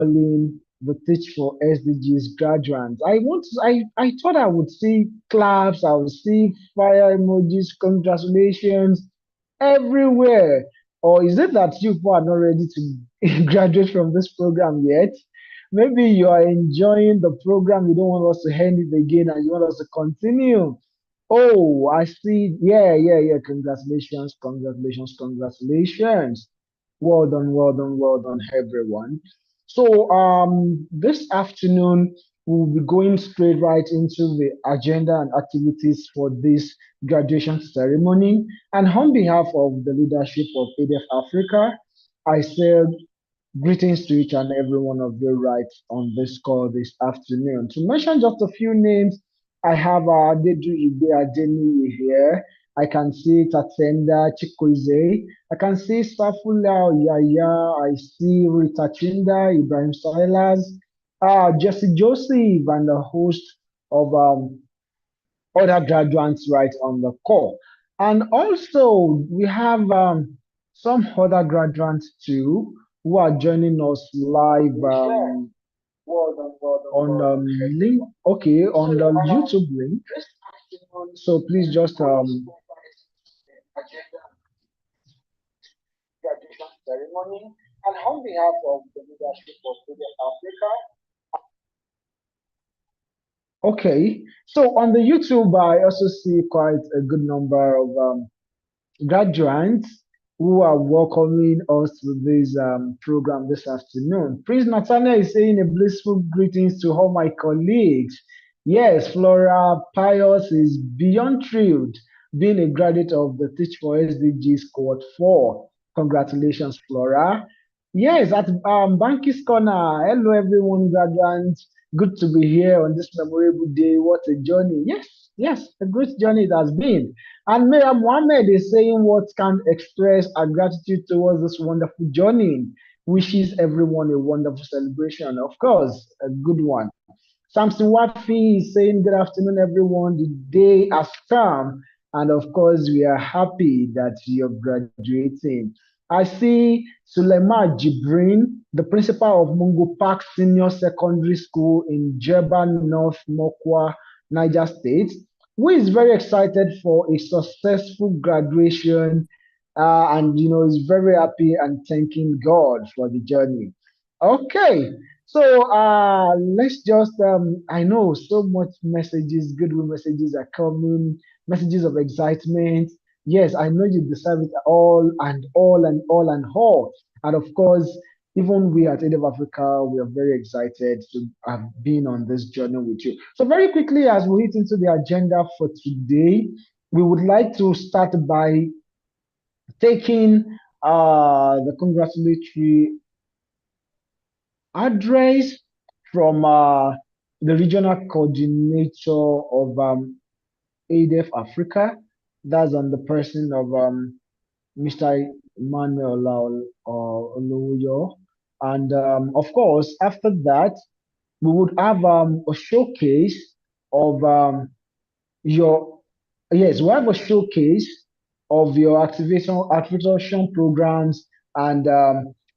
calling the Teach for SDGs graduates. I thought I would see claps, I would see fire emojis, congratulations everywhere. Or is it that you people are not ready to graduate from this program yet? Maybe you are enjoying the program, you don't want us to end it again and you want us to continue. Oh, I see. Yeah, yeah, yeah. Congratulations, congratulations, congratulations. Well done, well done, everyone. So, this afternoon we'll be going straight right into the agenda and activities for this graduation ceremony. And on behalf of the leadership of AIIDEV Africa, I say greetings to each and every one of you right on this call this afternoon. To mention just a few names, I have Adedu Ibe Adeni here. I can see Tatenda Chikoze. I can see Safula Yaya. I see Rita Chinda, Ibrahim Silas, Jesse Joseph, and the host of other graduates right on the call. And also, we have some other graduates too who are joining us live on link, okay, on the YouTube link. So please just graduation ceremony and on behalf of the leadership of Africa. Okay, so on the YouTube, I also see quite a good number of graduates who are welcoming us to this program this afternoon. Prince Nathaniel is saying a blissful greetings to all my colleagues. Yes, Flora Pius is beyond thrilled being a graduate of the Teach4SDGs Cohort 4. Congratulations, Flora. Yes, at Banky's Corner. Hello, everyone, graduates. Good to be here on this memorable day. What a journey. Yes, yes, a great journey it has been. And Miriam Mohammed is saying what can express our gratitude towards this wonderful journey. Wishes everyone a wonderful celebration. Of course, a good one. Samson Wafi is saying good afternoon, everyone. The day has come. And of course, we are happy that you're graduating. I see Suleiman Jibrin, the principal of Mungo Park Senior Secondary School in Jeban, North Mokwa, Niger State, who is very excited for a successful graduation and is very happy and thanking God for the journey. Okay, so let's just I know so much messages, goodwill messages are coming, messages of excitement. Yes, I know you deserve it all and all and all and all. And of course, even we at AIIDEV Africa, we are very excited to have been on this journey with you. So very quickly, as we hit into the agenda for today, we would like to start by taking the congratulatory address from the regional coordinator of AIIDEV Africa. That's on the person of Mr. Emmanuel Oloyo. And of course, after that, we would have a showcase of we have a showcase of your activation programs. And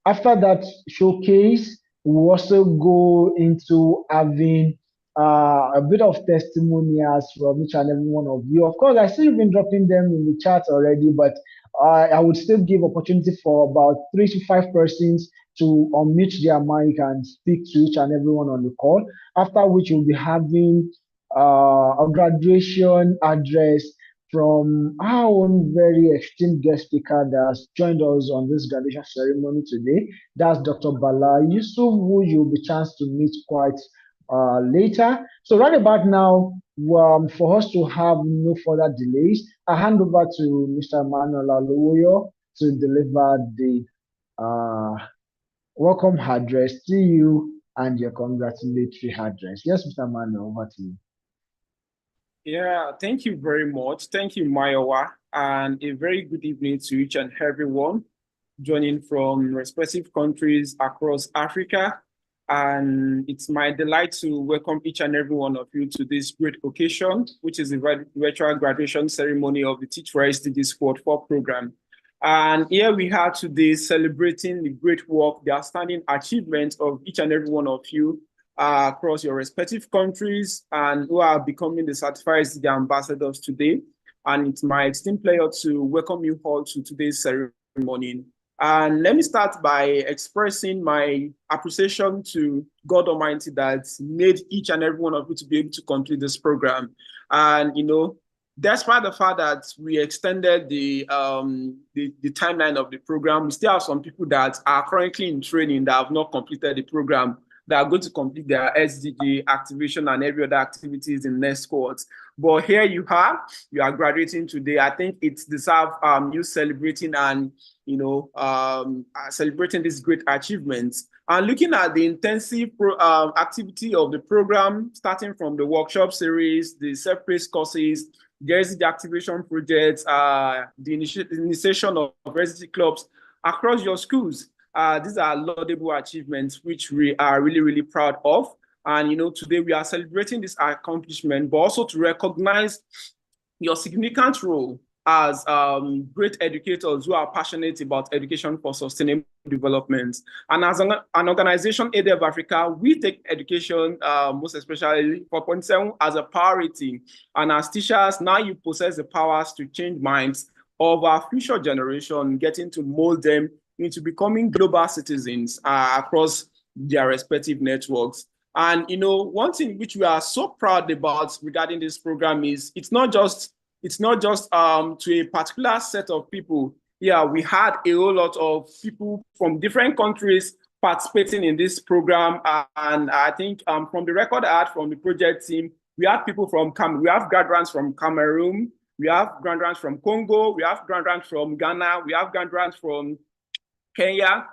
after that showcase, we also go into having a bit of testimonials from each and every one of you. Of course, I see you've been dropping them in the chat already, but I would still give opportunity for about 3 to 5 persons to unmute their mic and speak to each and everyone on the call. After which we'll be having a graduation address from our own very esteemed guest speaker that has joined us on this graduation ceremony today. That's Dr. Bala Yusuf, who you'll be chance to meet quite later. So right about now, for us to have no further delays, I hand over to Mr. Emmanuel Alowoyo to deliver the welcome address to you and your congratulatory address. Yes, Mr. Emmanuel, over to you. Yeah, thank you very much. Thank you, Mayowa, and a very good evening to each and everyone joining from respective countries across Africa. And it's my delight to welcome each and every one of you to this great occasion, which is the virtual graduation ceremony of the Teach4SDGs Cohort 4 program. And here we are today celebrating the great work, the outstanding achievements of each and every one of you across your respective countries and who are becoming the certified SDG ambassadors today. And it's my esteemed pleasure to welcome you all to today's ceremony. And let me start by expressing my appreciation to God Almighty that made each and every one of you to be able to complete this program. And, despite the fact that we extended the timeline of the program, we still have some people that are currently in training that have not completed the program, that are going to complete their SDG activation and every other activities in next cohort. But here you are graduating today. I think it's deserves you celebrating and celebrating these great achievements. And looking at the intensive activity of the program, starting from the workshop series, the self-paced courses, the SDG activation projects, the initiation of SDG clubs across your schools. These are laudable achievements, which we are really, really proud of. And, today we are celebrating this accomplishment, but also to recognize your significant role as great educators who are passionate about education for sustainable development. And as an organization, AIIDEV Africa, we take education, most especially 4.7, as a priority. And as teachers, now you possess the powers to change minds of our future generation, getting to mold them into becoming global citizens across their respective networks. And, one thing which we are so proud about regarding this program is it's not just to a particular set of people. Yeah, we had a whole lot of people from different countries participating in this program. And I think from the record I had from the project team, we have people we have graduates from Cameroon, we have graduates from Congo, we have graduates from Ghana, we have graduates from Kenya,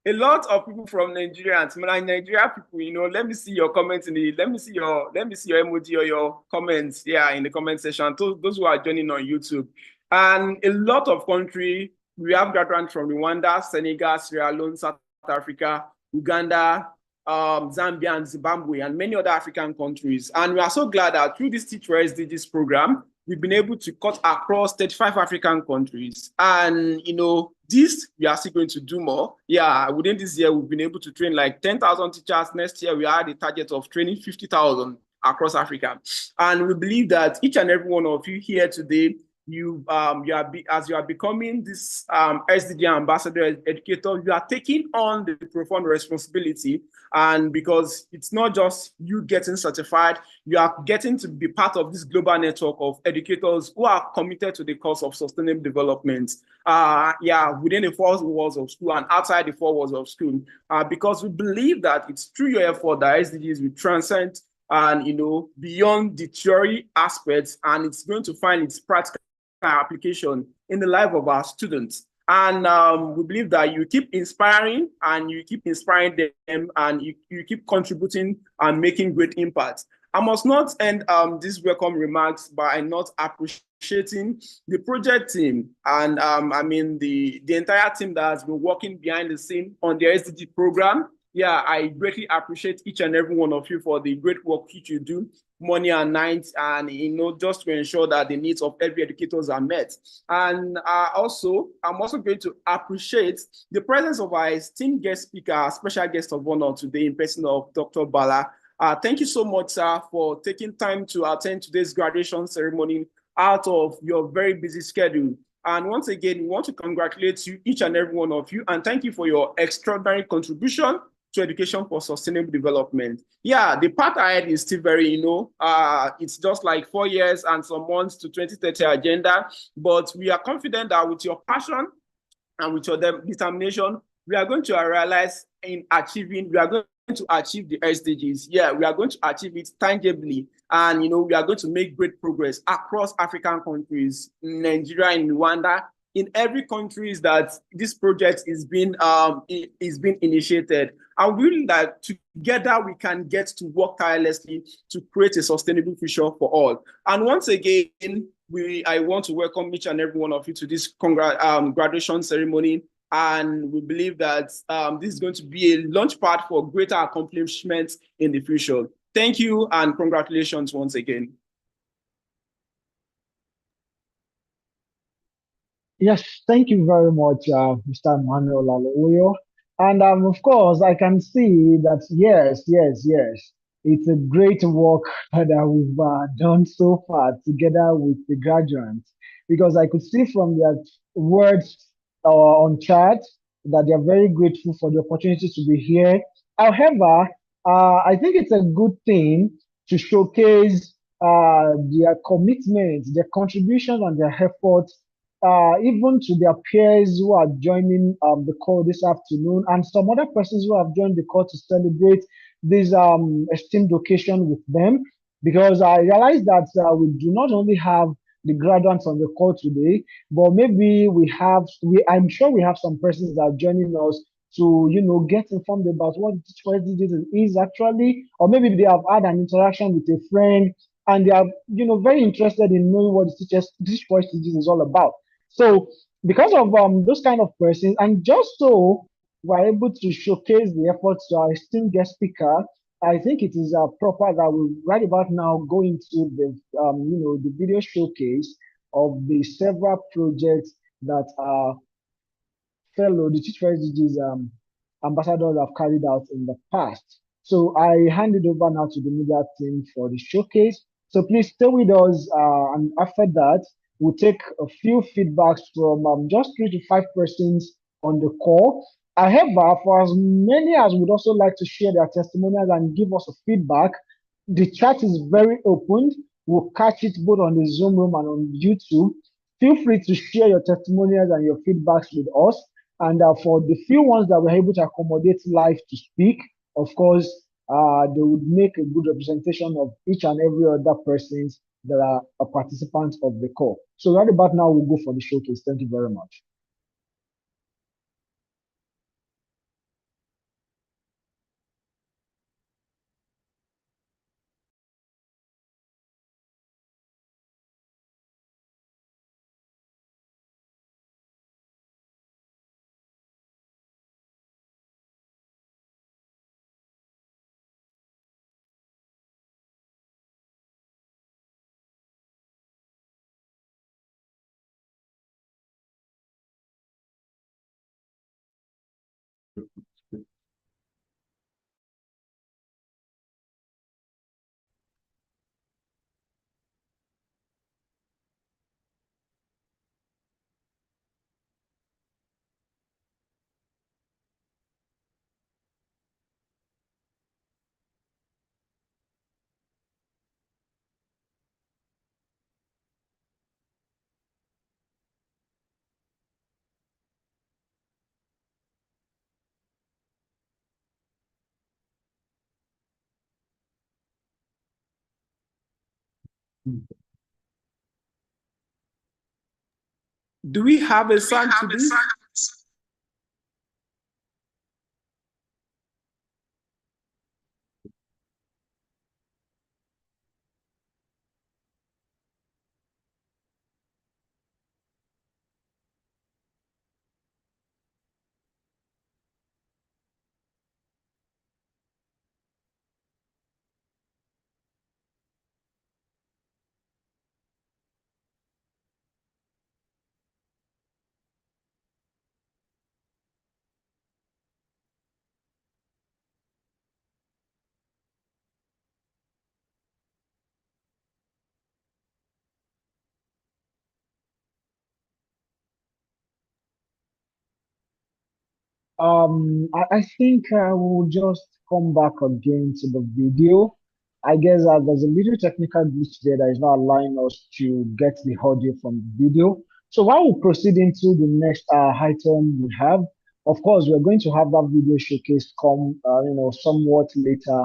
a lot of people from Nigeria and Nigeria people, let me see your comments let me see your emoji or your comments in the comment section. Those who are joining on YouTube. And a lot of countries, we have graduates from Rwanda, Senegal, Sierra Leone, South Africa, Uganda, Zambia, and Zimbabwe, and many other African countries. And we are so glad that through this Teach4SDGs program, we've been able to cut across 35 African countries. And, this, we are still going to do more. Yeah, within this year, we've been able to train like 10,000 teachers. Next year, we had a target of training 50,000 across Africa. And we believe that each and every one of you here today, as you are becoming this SDG ambassador educator, you are taking on the profound responsibility. And because it's not just you getting certified, you are getting to be part of this global network of educators who are committed to the cause of sustainable development. Within the four walls of school and outside the four walls of school, because we believe that it's through your effort that SDGs will transcend and beyond the theory aspects, and it's going to find its practical application in the life of our students. And we believe that you keep inspiring and you keep inspiring them and you keep contributing and making great impact. I must not end these welcome remarks by not appreciating the project team and the entire team that has been working behind the scene on the SDG program. Yeah, I greatly appreciate each and every one of you for the great work which you do morning and night, and just to ensure that the needs of every educators are met. And I'm also going to appreciate the presence of our esteemed guest speaker, our special guest of honor today in person of Dr. Bala. Thank you so much, sir, for taking time to attend today's graduation ceremony out of your very busy schedule. And once again, we want to congratulate you, each and every one of you, and thank you for your extraordinary contribution to education for sustainable development. Yeah, the path ahead is still very, it's just like 4 years and some months to 2030 agenda, but we are confident that with your passion and with your determination, we are going to realize we are going to achieve the SDGs. Yeah, we are going to achieve it tangibly. And, we are going to make great progress across African countries, Nigeria and Rwanda, in every country that this project is being initiated. And really that together we can get to work tirelessly to create a sustainable future for all. And once again, I want to welcome each and every one of you to this graduation ceremony. And we believe that this is going to be a launch pad for greater accomplishments in the future. Thank you and congratulations once again. Yes, thank you very much, Mr. Manuel Aloyo. And of course, I can see that yes, it's a great work that we've done so far together with the graduates, because I could see from their words on chat that they're very grateful for the opportunity to be here. However, I think it's a good thing to showcase their commitment, their contributions, and their efforts even to their peers who are joining the call this afternoon, and some other persons who have joined the call to celebrate this esteemed occasion with them. Because I realize that we do not only have the graduates on the call today, but maybe I'm sure we have some persons that are joining us to, get informed about what Teach4SDGs is actually, or maybe they have had an interaction with a friend and they are, very interested in knowing what Teach4SDGs is all about. So because of those kind of persons, and just so we're able to showcase the efforts to our esteemed guest speaker, I think it is proper that we right about now go into the video showcase of the several projects that the Teach4SDGs ambassadors have carried out in the past. So I hand it over now to the media team for the showcase. So please stay with us, and after that, we'll take a few feedbacks from just 3 to 5 persons on the call. However, for as many as would also like to share their testimonials and give us a feedback, the chat is very open. We'll catch it both on the Zoom room and on YouTube. Feel free to share your testimonials and your feedbacks with us. And for the few ones that were able to accommodate live to speak, of course, they would make a good representation of each and every other persons that are a participant of the call. So right about now, we'll go for the showcase. Thank you very much. Do we have a song to this? I think we'll just come back again to the video. I guess there's a little technical glitch there that is not allowing us to get the audio from the video. So while we proceed into the next item we have, of course, we're going to have that video showcase come, somewhat later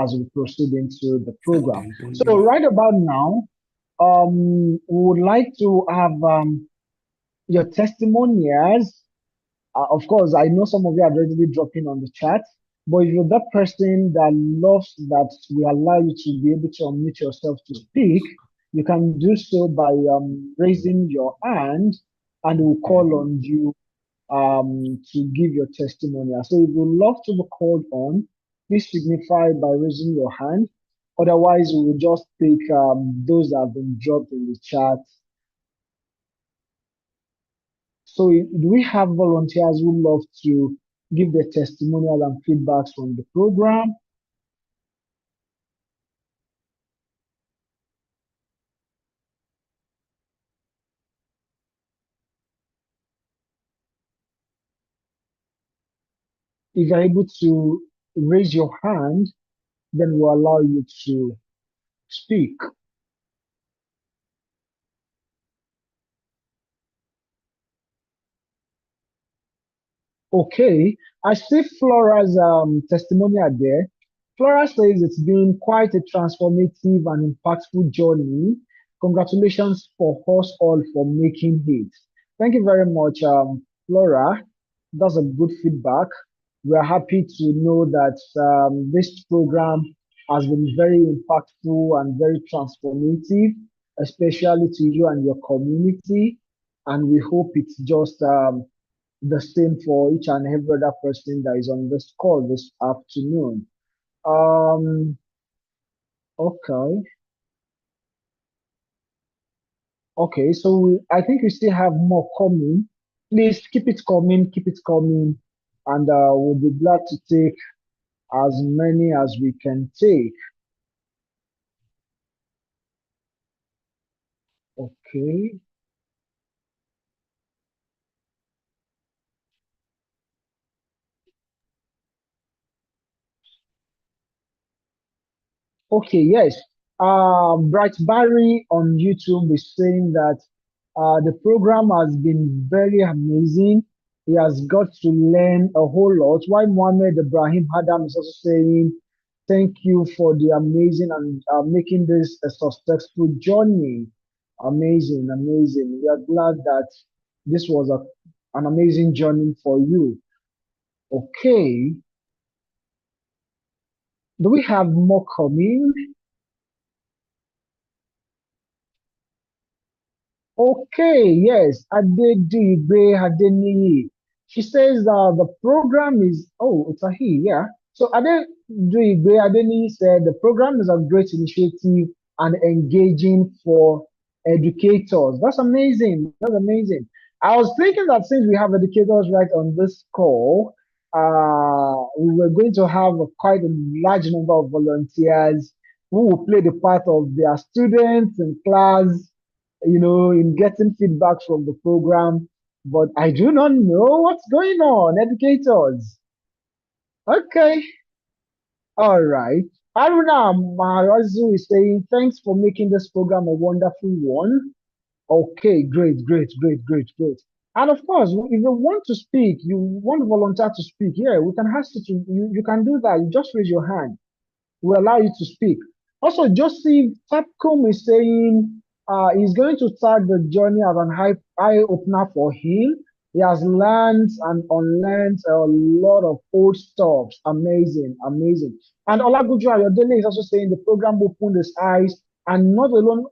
as we proceed into the program. So right about now, we would like to have your testimonials. Of course, I know some of you are already dropping on the chat, but if you're that person that loves that we allow you to be able to unmute yourself to speak, you can do so by raising your hand, and we'll call on you to give your testimonial. So if you love to be called on, please signify by raising your hand. Otherwise, we will just take those that have been dropped in the chat. So do we have volunteers who love to give their testimonial and feedbacks from the program? If you're able to raise your hand, then we'll allow you to speak. Okay, I see Flora's testimonial there. Flora says it's been quite a transformative and impactful journey. Congratulations for us all for making it. Thank you very much, Flora. That's a good feedback. We are happy to know that this program has been very impactful and very transformative, especially to you and your community. And we hope it's just the same for each and every other person that is on this call this afternoon. Um, okay, okay. So I think we still have more coming. Please keep it coming, and we'll be glad to take as many as we can take. Okay. Okay, yes. Bright Barry on YouTube is saying that the program has been very amazing. He has got to learn a whole lot. While Mohammed Ibrahim Adam is also saying, thank you for the amazing and making this a successful journey. Amazing, amazing. We are glad that this was an amazing journey for you. Okay, do we have more coming? Okay, yes, Adedibe Adeniyi. She says the program is, oh, it's a he, yeah. So Adedibe Adeniyi said the program is a great initiative and engaging for educators. That's amazing. That's amazing. I was thinking that since we have educators right on this call, we were going to have quite a large number of volunteers who will play the part of their students in class, in getting feedback from the program, but I do not know what's going on. Educators. Okay. All right. Aruna Maharazu is saying, thanks for making this program a wonderful one. Okay, great, great, great, great, great. And of course, if you want to speak, you want to volunteer to speak, yeah, we can ask you to, you can do that. You just raise your hand. Will allow you to speak. Also, Joseph Tapcom is saying he's going to start the journey as an eye opener for him. He has learned and unlearned a lot of old stuff. Amazing, amazing. And Olaguju Ayodele is also saying the program opened his eyes, and not alone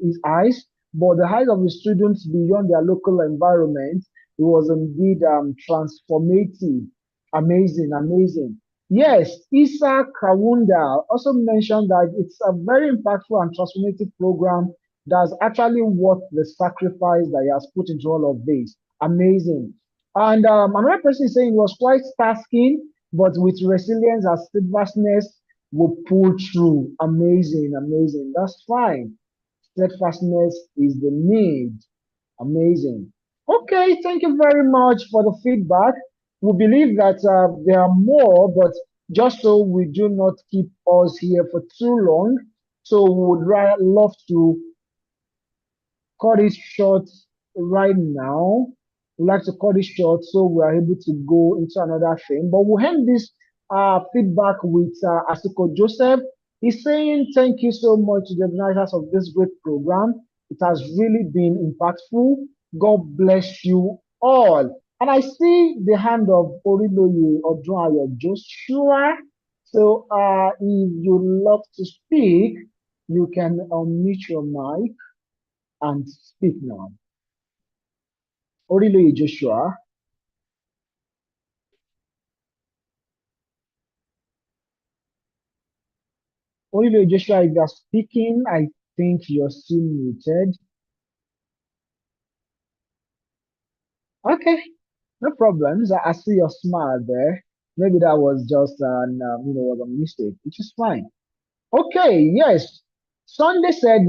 his eyes, but the eyes of the students beyond their local environment. It was indeed transformative. Amazing, amazing. Yes, Isa Kawunda also mentioned that it's a very impactful and transformative program that's actually worth the sacrifice that he has put into all of this. Amazing. And another person is saying it was quite tasking, but with resilience and steadfastness, will pull through. Amazing, amazing. That's fine. Steadfastness is the need. Amazing. Okay, thank you very much for the feedback. We believe that there are more, but just so we do not keep us here for too long, so we would love to cut it short right now. We like to cut it short so we are able to go into another thing. But we'll end this feedback with Asiko Joseph. He's saying thank you so much to the organizers of this great program. It has really been impactful. God bless you all. And I see the hand of Oriloye Odunayo Joshua. So if you love to speak, you can unmute your mic and speak now. Oriloye Joshua. Oriloye Joshua, if you are speaking, I think you're still muted. Okay, no problems. I see your smile there. Maybe that was just was a mistake, which is fine. Okay, yes. Sunday said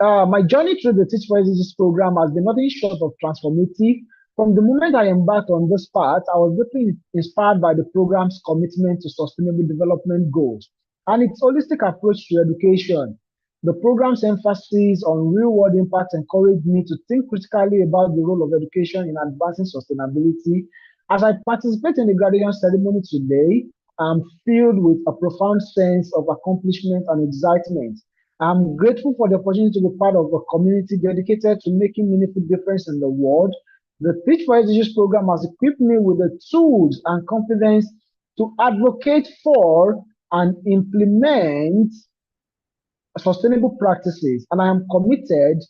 my journey through the Teach4SDGs program has been nothing short of transformative. From the moment I embarked on this path, I was deeply inspired by the program's commitment to sustainable development goals and its holistic approach to education. The program's emphasis on real-world impact encouraged me to think critically about the role of education in advancing sustainability. As I participate in the graduation ceremony today, I'm filled with a profound sense of accomplishment and excitement. I'm grateful for the opportunity to be part of a community dedicated to making meaningful difference in the world. The Teach4SDGs program has equipped me with the tools and confidence to advocate for and implement sustainable practices, and I am committed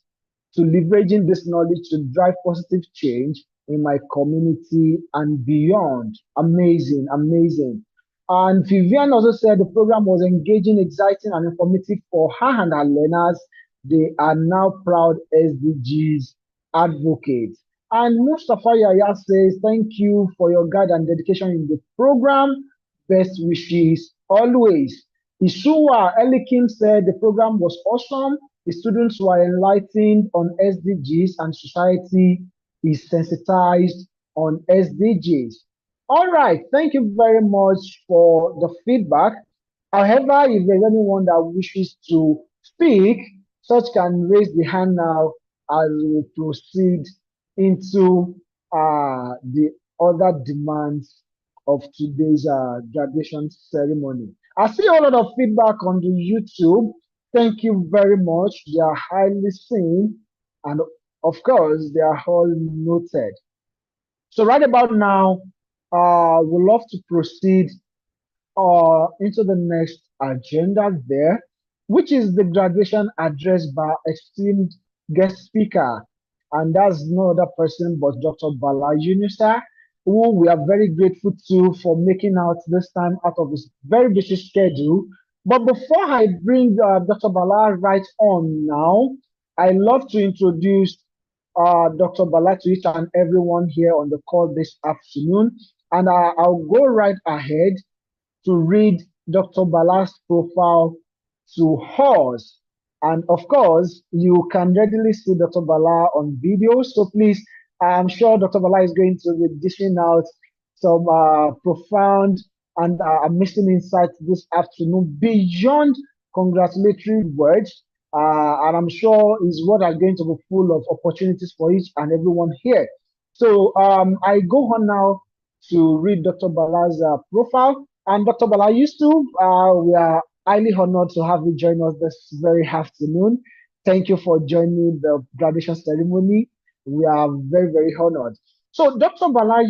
to leveraging this knowledge to drive positive change in my community and beyond. Amazing, amazing. And Vivian also said the program was engaging, exciting, and informative for her and her learners. They are now proud SDGs advocates. And Mustafa Yaya says, thank you for your guide and dedication in the program. Best wishes always. Isua Elikim said the program was awesome. The students were enlightened on SDGs and society is sensitized on SDGs. All right, thank you very much for the feedback. However, if there's anyone that wishes to speak, such can raise the hand now as we proceed into the other demands of today's graduation ceremony. I see a lot of feedback on the YouTube. Thank you very much. They are highly seen, and of course, they are all noted. So right about now, we'd love to proceed into the next agenda there, which is the graduation address by esteemed guest speaker. And that's no other person but Dr. Bala Yunusa, who we are very grateful to for making out this time out of his very busy schedule. But before I bring Dr. Bala right on now, I love to introduce Dr. Bala to each and everyone here on the call this afternoon. And I'll go right ahead to read Dr. Bala's profile to us. And of course, you can readily see Dr. Bala on video. So please, I'm sure Dr. Bala is going to be dishing out some profound and amazing insights this afternoon beyond congratulatory words. And I'm sure his words are going to be full of opportunities for each and everyone here. So I go on now to read Dr. Bala's profile. And Dr. Bala Yusuf, we are highly honored to have you join us this very afternoon. Thank you for joining the graduation ceremony. We are very, very honored. So, Dr. Bala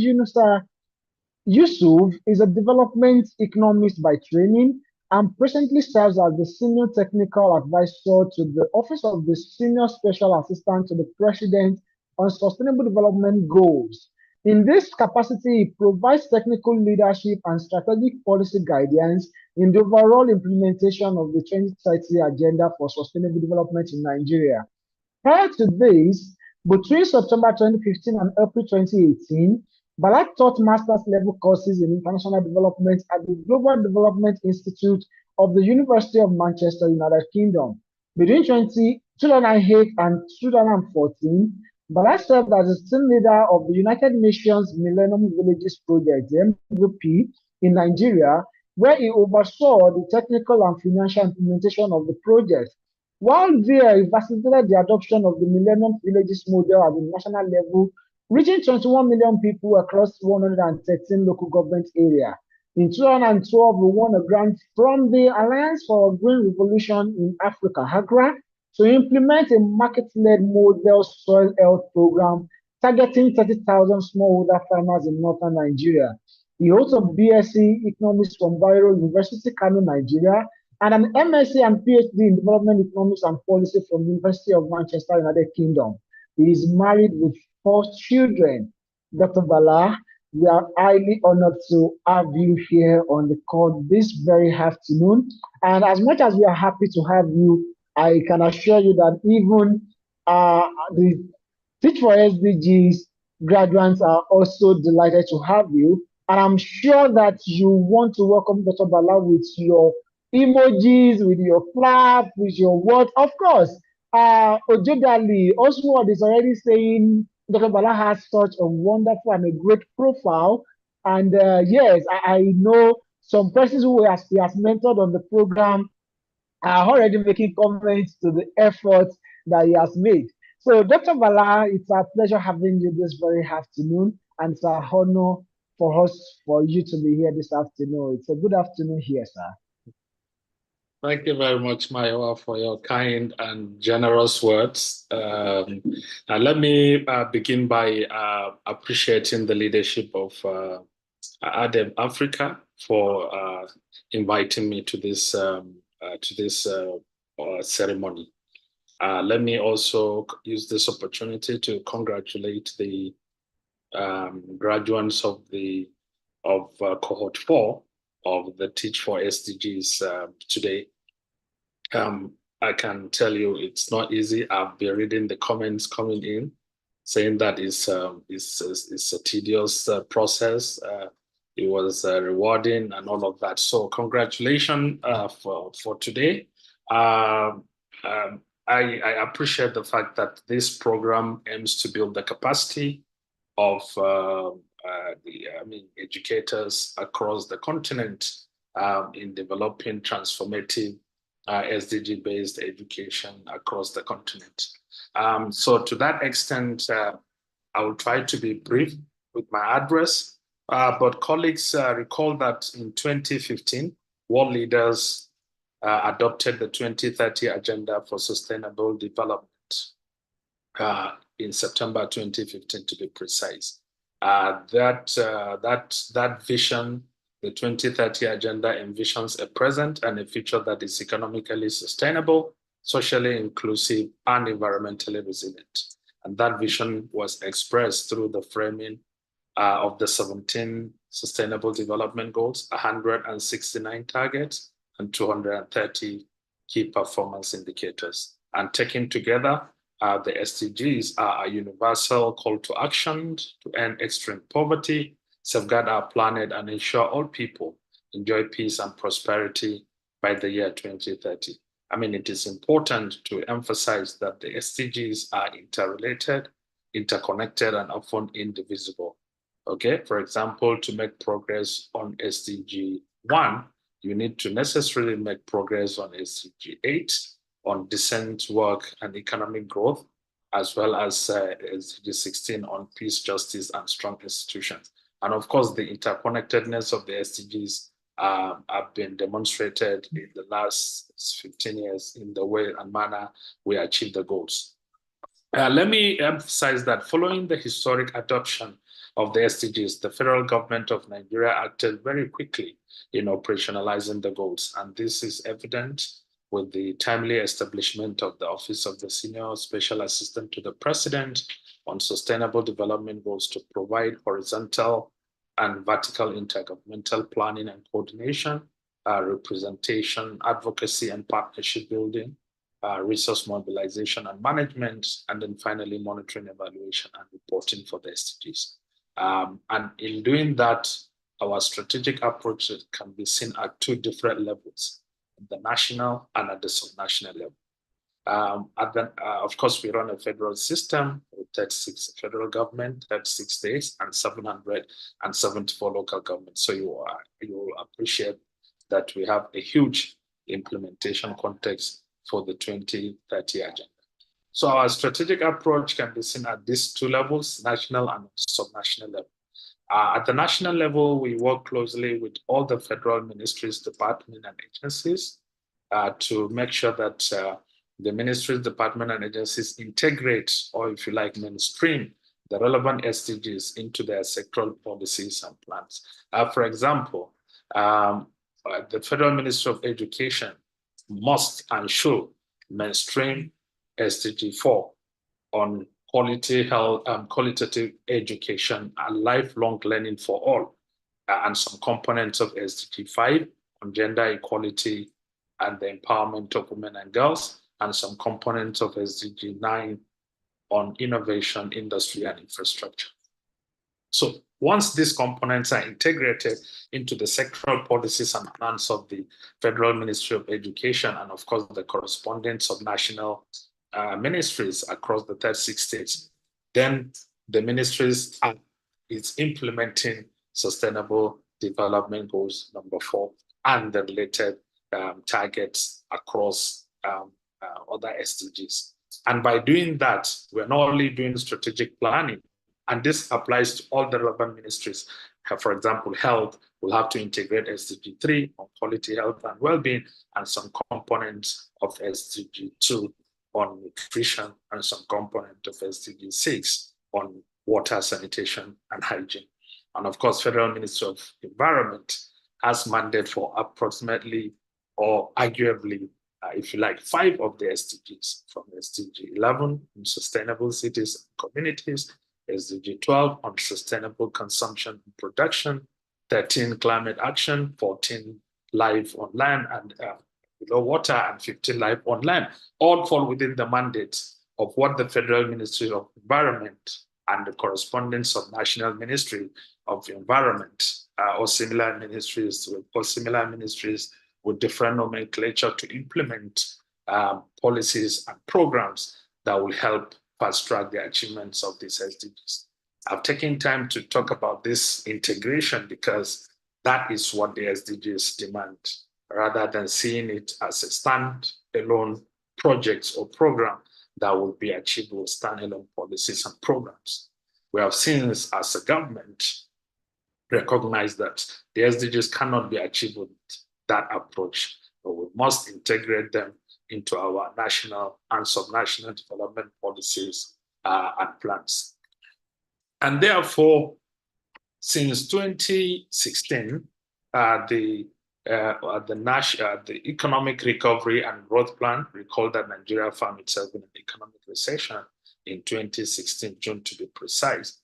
Yusuf is a development economist by training and presently serves as the senior technical advisor to the Office of the Senior Special Assistant to the President on Sustainable Development Goals. In this capacity, he provides technical leadership and strategic policy guidance in the overall implementation of the 2030 Agenda for Sustainable Development in Nigeria. Prior to this, between September 2015 and April 2018, Bala taught master's level courses in international development at the Global Development Institute of the University of Manchester, United Kingdom. Between 2008 and 2014, Bala served as a team leader of the United Nations Millennium Villages Project, MVP, in Nigeria, where he oversaw the technical and financial implementation of the project. While there, he facilitated the adoption of the Millennium Villages model at the national level, reaching 21 million people across 113 local government areas. In 2012, we won a grant from the Alliance for a Green Revolution in Africa, AGRA, to implement a market-led model soil health program targeting 30,000 smallholder farmers in northern Nigeria. He holds a BSc Economics from Bayero University, Kano, Nigeria, and an MSc and PhD in Development Economics and Policy from the University of Manchester, United Kingdom. He is married with 4 children. Dr. Bala, we are highly honored to have you here on the call this very afternoon. And as much as we are happy to have you, I can assure you that even the Teach4SDGs Graduates are also delighted to have you. And I'm sure that you want to welcome Dr. Bala with your emojis, with your clap, with your words. Of course, Ojodali Oswald is already saying Dr. Bala has such a wonderful and a great profile. And yes, I know some persons who he has mentored on the program are already making comments to the efforts that he has made. So, Dr. Bala, it's a pleasure having you this very afternoon, and it's an honor for us for you to be here this afternoon. It's a good afternoon here, sir. Thank you very much, Mayowa, for your kind and generous words. And let me begin by appreciating the leadership of AIIDEV Africa for inviting me to this ceremony. Let me also use this opportunity to congratulate the graduates of Cohort 4 of the Teach4SDGs today. I can tell you it's not easy. I've been reading the comments coming in, saying that it's a tedious process. It was rewarding and all of that. So congratulations for today. I appreciate the fact that this program aims to build the capacity of educators across the continent in developing transformative SDG-based education across the continent. So to that extent, I will try to be brief with my address, but colleagues recall that in 2015, world leaders adopted the 2030 Agenda for Sustainable Development in September 2015, to be precise. That vision, the 2030 Agenda, envisions a present and a future that is economically sustainable, socially inclusive, and environmentally resilient. And that vision was expressed through the framing of the 17 Sustainable Development Goals, 169 targets, and 230 key performance indicators. And taken together, the SDGs are a universal call to action to end extreme poverty, safeguard our planet, and ensure all people enjoy peace and prosperity by the year 2030. I mean, it is important to emphasize that the SDGs are interrelated, interconnected, and often indivisible. Okay, for example, to make progress on SDG 1, you need to necessarily make progress on SDG 8, on decent work and economic growth, as well as SDG 16 on peace, justice, and strong institutions. And of course, the interconnectedness of the SDGs have been demonstrated in the last 15 years in the way and manner we achieve the goals. Let me emphasize that following the historic adoption of the SDGs, the federal government of Nigeria acted very quickly in operationalizing the goals. And this is evident with the timely establishment of the Office of the Senior Special Assistant to the President on Sustainable Development Goals to provide horizontal and vertical intergovernmental planning and coordination, representation, advocacy, and partnership building, resource mobilization and management, and then finally monitoring, evaluation, and reporting for the SDGs. And in doing that, our strategic approach can be seen at two different levels, at the national and at the subnational level. Of course, we run a federal system with 36 federal government, 36 states, and 774 local governments. So you will appreciate that we have a huge implementation context for the 2030 agenda. So our strategic approach can be seen at these two levels, national and subnational level. At the national level, we work closely with all the federal ministries, departments, and agencies to make sure that the ministries, departments, and agencies integrate, or if you like, mainstream the relevant SDGs into their sectoral policies and plans. For example, the Federal Ministry of Education must and should mainstream SDG 4 on quality health, qualitative education and lifelong learning for all, and some components of SDG 5 on gender equality and the empowerment of women and girls, and some components of SDG 9 on innovation, industry, and infrastructure. So once these components are integrated into the sectoral policies and plans of the Federal Ministry of Education, and of course the corresponding subnational ministries across the 36 states, then the ministries is implementing Sustainable Development Goals number 4 and the related targets across other SDGs. And by doing that, we're not only doing strategic planning, and this applies to all the relevant ministries. For example, health will have to integrate SDG 3 on quality health and well-being, and some components of SDG 2 on nutrition, and some component of SDG 6 on water, sanitation, and hygiene. And of course, Federal Ministry of Environment has mandate for approximately, or arguably, if you like, 5 of the SDGs, from SDG 11 on sustainable cities and communities, SDG 12 on sustainable consumption and production, 13 climate action, 14 life on land and below water, and 15 life on land, all fall within the mandate of what the Federal Ministry of Environment and the corresponding subnational Ministry of Environment or similar ministries with different nomenclature to implement policies and programs that will help fast track the achievements of these SDGs. I've taken time to talk about this integration because that is what the SDGs demand, rather than seeing it as a standalone project or program that will be achieved with standalone policies and programs. We have seen this as a government recognize that the SDGs cannot be achieved with that approach, but we must integrate them into our national and subnational development policies and plans. And therefore, since 2016, the Economic Recovery and Growth Plan, recall that Nigeria found itself in an economic recession in 2016, June to be precise,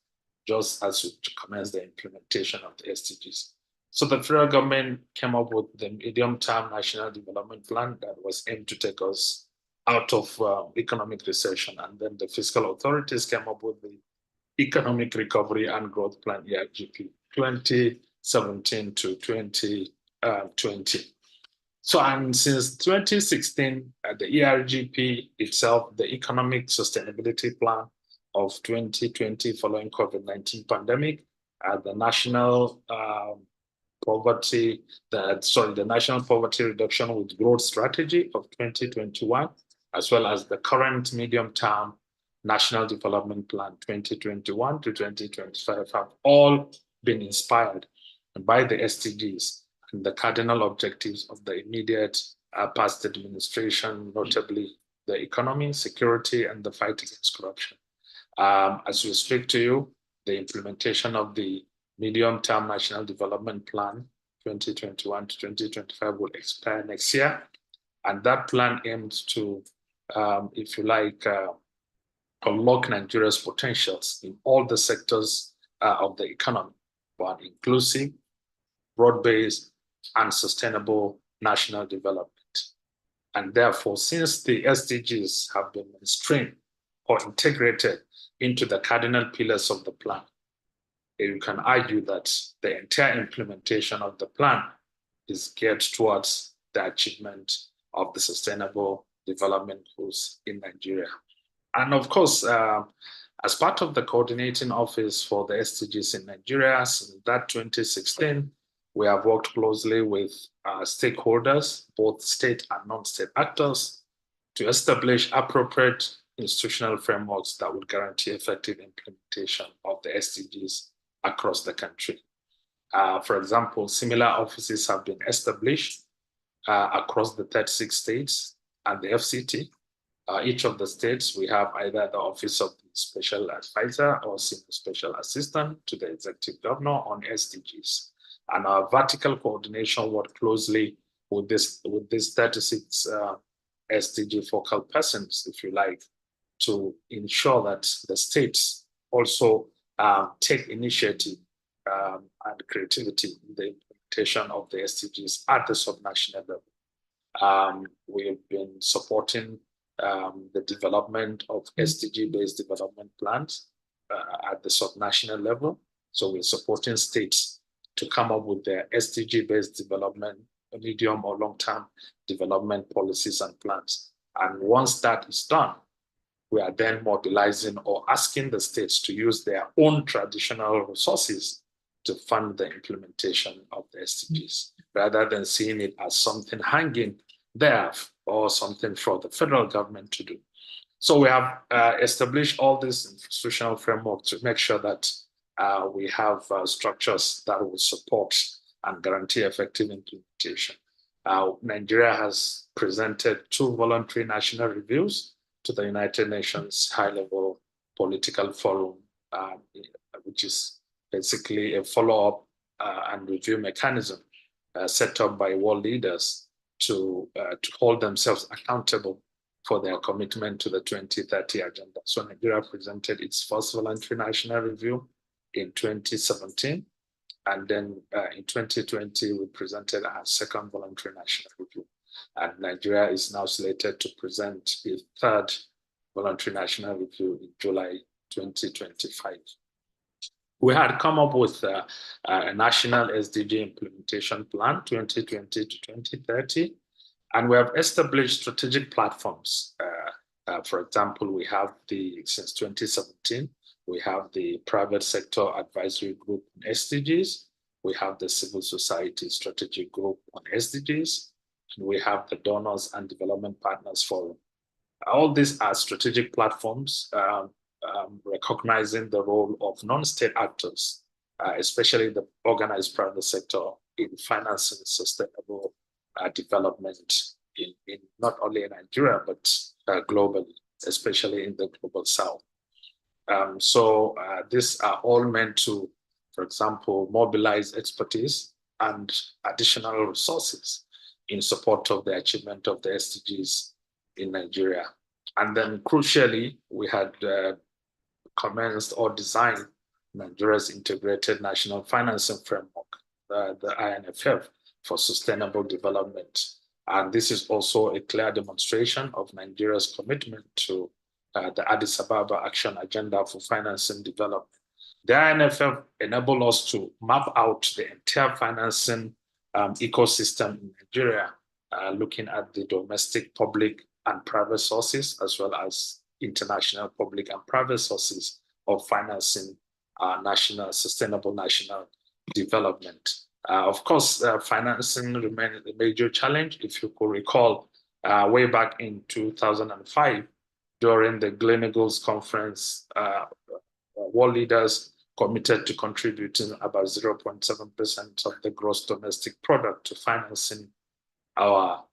just as we commenced the implementation of the SDGs. So the federal government came up with the medium-term national development plan that was aimed to take us out of economic recession. And then the fiscal authorities came up with the Economic Recovery and Growth Plan, ERGP, 2017 to 2020. So, and since 2016, the ERGP itself, the Economic Sustainability Plan of 2020 following COVID-19 pandemic, the National the National Poverty Reduction with Growth Strategy of 2021, as well as the current medium-term National Development Plan 2021 to 2025 have all been inspired by the SDGs and the cardinal objectives of the immediate past administration, notably the economy, security, and the fight against corruption. As we speak to you, the implementation of the Medium-Term National Development Plan 2021 to 2025 will expire next year. And that plan aims to, if you like, unlock Nigeria's potentials in all the sectors of the economy for an inclusive, broad-based, and sustainable national development. And therefore, since the SDGs have been mainstreamed or integrated into the cardinal pillars of the plan, you can argue that the entire implementation of the plan is geared towards the achievement of the sustainable development goals in Nigeria. And of course, as part of the coordinating office for the SDGs in Nigeria, since that 2016, we have worked closely with stakeholders, both state and non-state actors, to establish appropriate institutional frameworks that would guarantee effective implementation of the SDGs across the country. For example, similar offices have been established across the 36 states and the FCT. Each of the states, we have either the Office of the Special Advisor or Senior Special Assistant to the Executive Governor on SDGs. And our vertical coordination worked closely with this 36 SDG focal persons, if you like, to ensure that the states also take initiative and creativity in the implementation of the SDGs at the subnational level. We have been supporting the development of SDG-based development plans at the subnational level. So we're supporting states to come up with their SDG-based development, medium or long-term development policies and plans. And once that is done, we are then mobilizing or asking the states to use their own traditional resources to fund the implementation of the SDGs, rather than seeing it as something hanging there or something for the federal government to do. So we have established all this institutional framework to make sure that we have structures that will support and guarantee effective implementation. Nigeria has presented 2 voluntary national reviews to the United Nations High-Level Political Forum, which is basically a follow-up and review mechanism set up by world leaders to hold themselves accountable for their commitment to the 2030 agenda. So Nigeria presented its first voluntary national review in 2017. And then in 2020, we presented our second voluntary national review. And Nigeria is now slated to present the third voluntary national review in July 2025. We had come up with a national SDG implementation plan, 2020 to 2030, and we have established strategic platforms. For example, we have since 2017, we have the private sector advisory group on SDGs. We have the civil society strategic group on SDGs. And we have the donors and development partners forum. All these are strategic platforms recognizing the role of non-state actors, especially the organized private sector, in financing sustainable development in not only in Nigeria, but globally, especially in the global south. So these are all meant to, for example, mobilize expertise and additional resources in support of the achievement of the SDGs in Nigeria. And then crucially, we had commenced or designed Nigeria's integrated national financing framework, the AIIDEV, for sustainable development. And this is also a clear demonstration of Nigeria's commitment to the Addis Ababa Action Agenda for Financing Development. The AIIDEV enabled us to map out the entire financing ecosystem in Nigeria, looking at the domestic public and private sources, as well as international public and private sources of financing sustainable national development. Of course, financing remains a major challenge. If you could recall, way back in 2005, during the Gleneagles conference, world leaders committed to contributing about 0.7% of the gross domestic product to financing our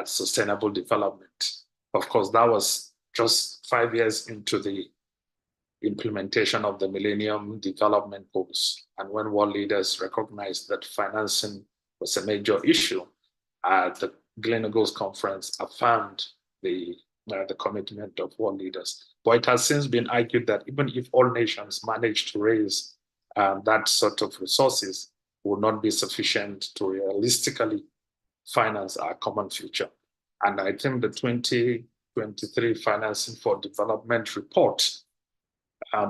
sustainable development. Of course, that was just 5 years into the implementation of the Millennium Development Goals. And when world leaders recognized that financing was a major issue, the Gleneagles conference affirmed the commitment of world leaders. But it has since been argued that even if all nations manage to raise that sort of resources, will not be sufficient to realistically finance our common future. And I think the 2023 Financing for Development report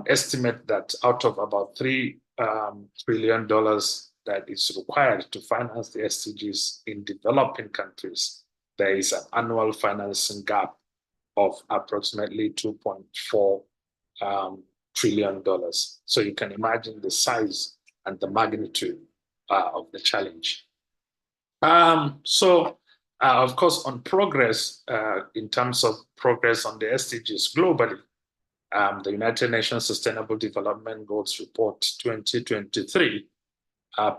estimate that out of about $3 trillion that is required to finance the SDGs in developing countries, there is an annual financing gap of approximately $2.4 trillion. So you can imagine the size and the magnitude of the challenge. Of course, on progress, in terms of progress on the SDGs globally, the United Nations Sustainable Development Goals Report 2023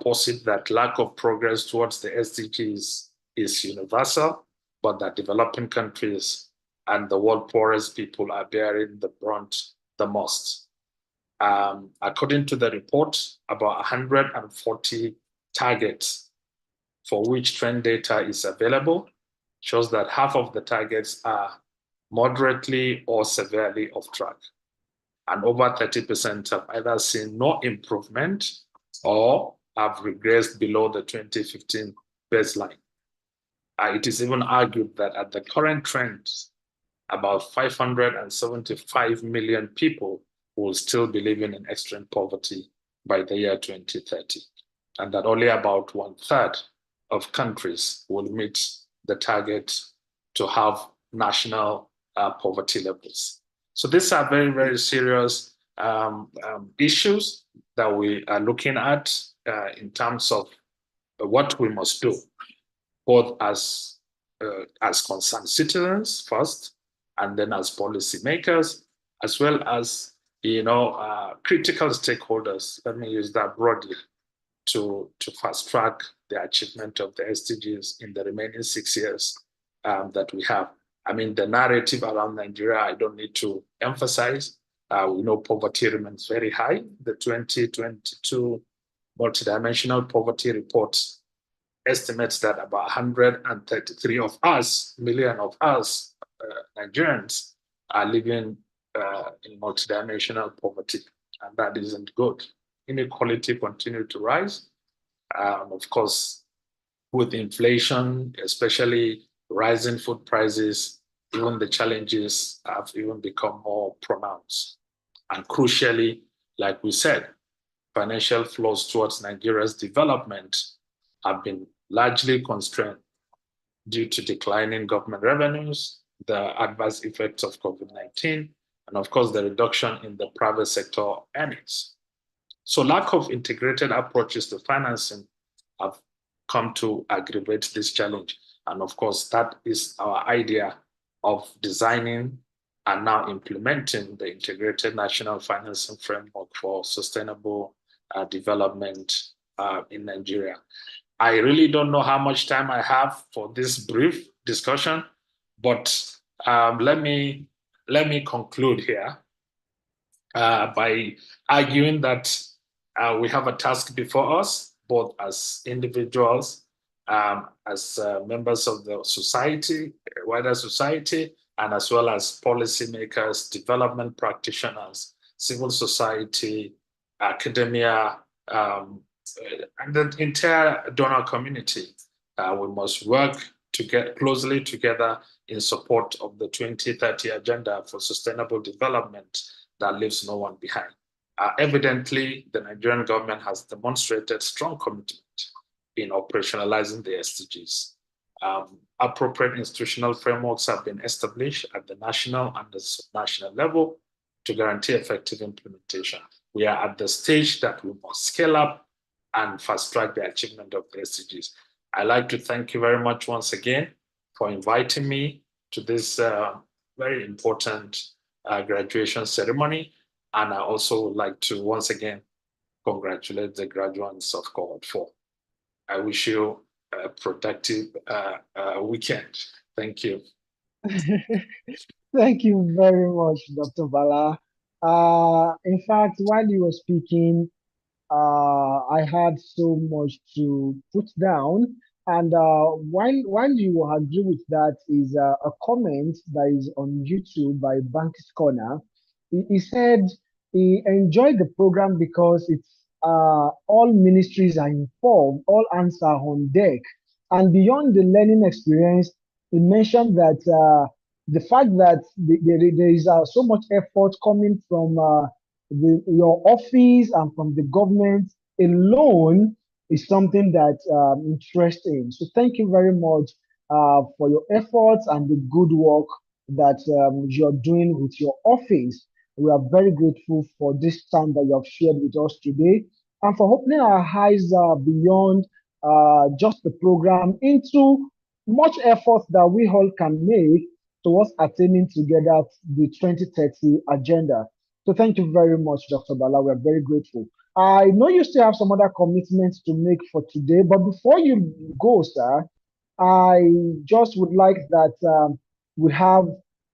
posit that lack of progress towards the SDGs is universal, but that developing countries and the world's poorest people are bearing the brunt the most. According to the report, about 140 targets for which trend data is available shows that half of the targets are moderately or severely off track. And over 30% have either seen no improvement or have regressed below the 2015 baseline. It is even argued that at the current trends, about 575 million people will still be living in extreme poverty by the year 2030, and that only about 1/3 of countries will meet the target to have national poverty levels. So these are very, very serious issues that we are looking at in terms of what we must do, both as concerned citizens first, and then as policymakers, as well as critical stakeholders. Let me use that broadly to fast track the achievement of the SDGs in the remaining 6 years that we have. I mean, the narrative around Nigeria, I don't need to emphasize. We know poverty remains very high. The 2022 multidimensional poverty report estimates that about 133 million of us, Nigerians, are living in multidimensional poverty, and that isn't good. Inequality continues to rise. Of course, with inflation, especially rising food prices, even the challenges have even become more pronounced. And crucially, like we said, financial flows towards Nigeria's development have been largely constrained due to declining government revenues, the adverse effects of COVID-19, and of course, the reduction in the private sector earnings. So lack of integrated approaches to financing have come to aggravate this challenge. And of course, that is our idea of designing and now implementing the integrated national financing framework for sustainable development in Nigeria. I really don't know how much time I have for this brief discussion, but let me conclude here by arguing that we have a task before us, both as individuals, as members of the society, wider society, and as well as policymakers, development practitioners, civil society, academia, and the entire donor community. We must work closely together in support of the 2030 Agenda for Sustainable Development that leaves no one behind. Evidently, the Nigerian government has demonstrated strong commitment in operationalizing the SDGs. Appropriate institutional frameworks have been established at the national and the subnational level to guarantee effective implementation. We are at the stage that we must scale up and fast track the achievement of the SDGs. I'd like to thank you very much once again for inviting me to this very important graduation ceremony. And I also would like to once again congratulate the graduates of Cohort 4. I wish you a productive weekend. Thank you. Thank you very much, Dr. Bala. In fact, while you were speaking, I had so much to put down. And while you agree with that is a comment that is on YouTube by Bank's Corner. He said he enjoyed the program because it's all ministries are involved, all hands are on deck. And beyond the learning experience, he mentioned that the fact that there is so much effort coming from your office and from the government alone is something that interests him. So thank you very much for your efforts and the good work that you're doing with your office. We are very grateful for this time that you have shared with us today and for opening our eyes beyond just the program into much effort that we all can make towards attaining together the 2030 agenda. So thank you very much, Dr. Bala. We are very grateful. I know you still have some other commitments to make for today, but before you go, sir, I just would like that we have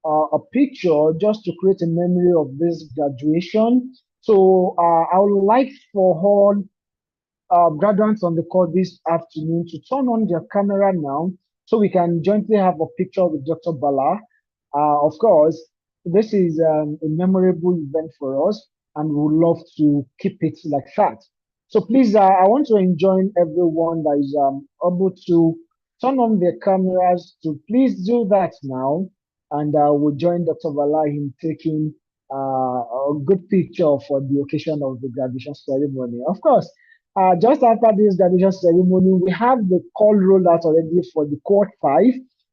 a picture just to create a memory of this graduation. So I would like for all graduates on the call this afternoon to turn on their camera now so we can jointly have a picture with Dr. Bala. Of course, this is a memorable event for us and we would love to keep it like that. So please, I want to enjoin everyone that is able to turn on their cameras to please do that now. And we'll join Dr. Bala in taking a good picture for the occasion of the graduation ceremony. Of course, just after this graduation ceremony, we have the call rolled out already for the Cohort 5.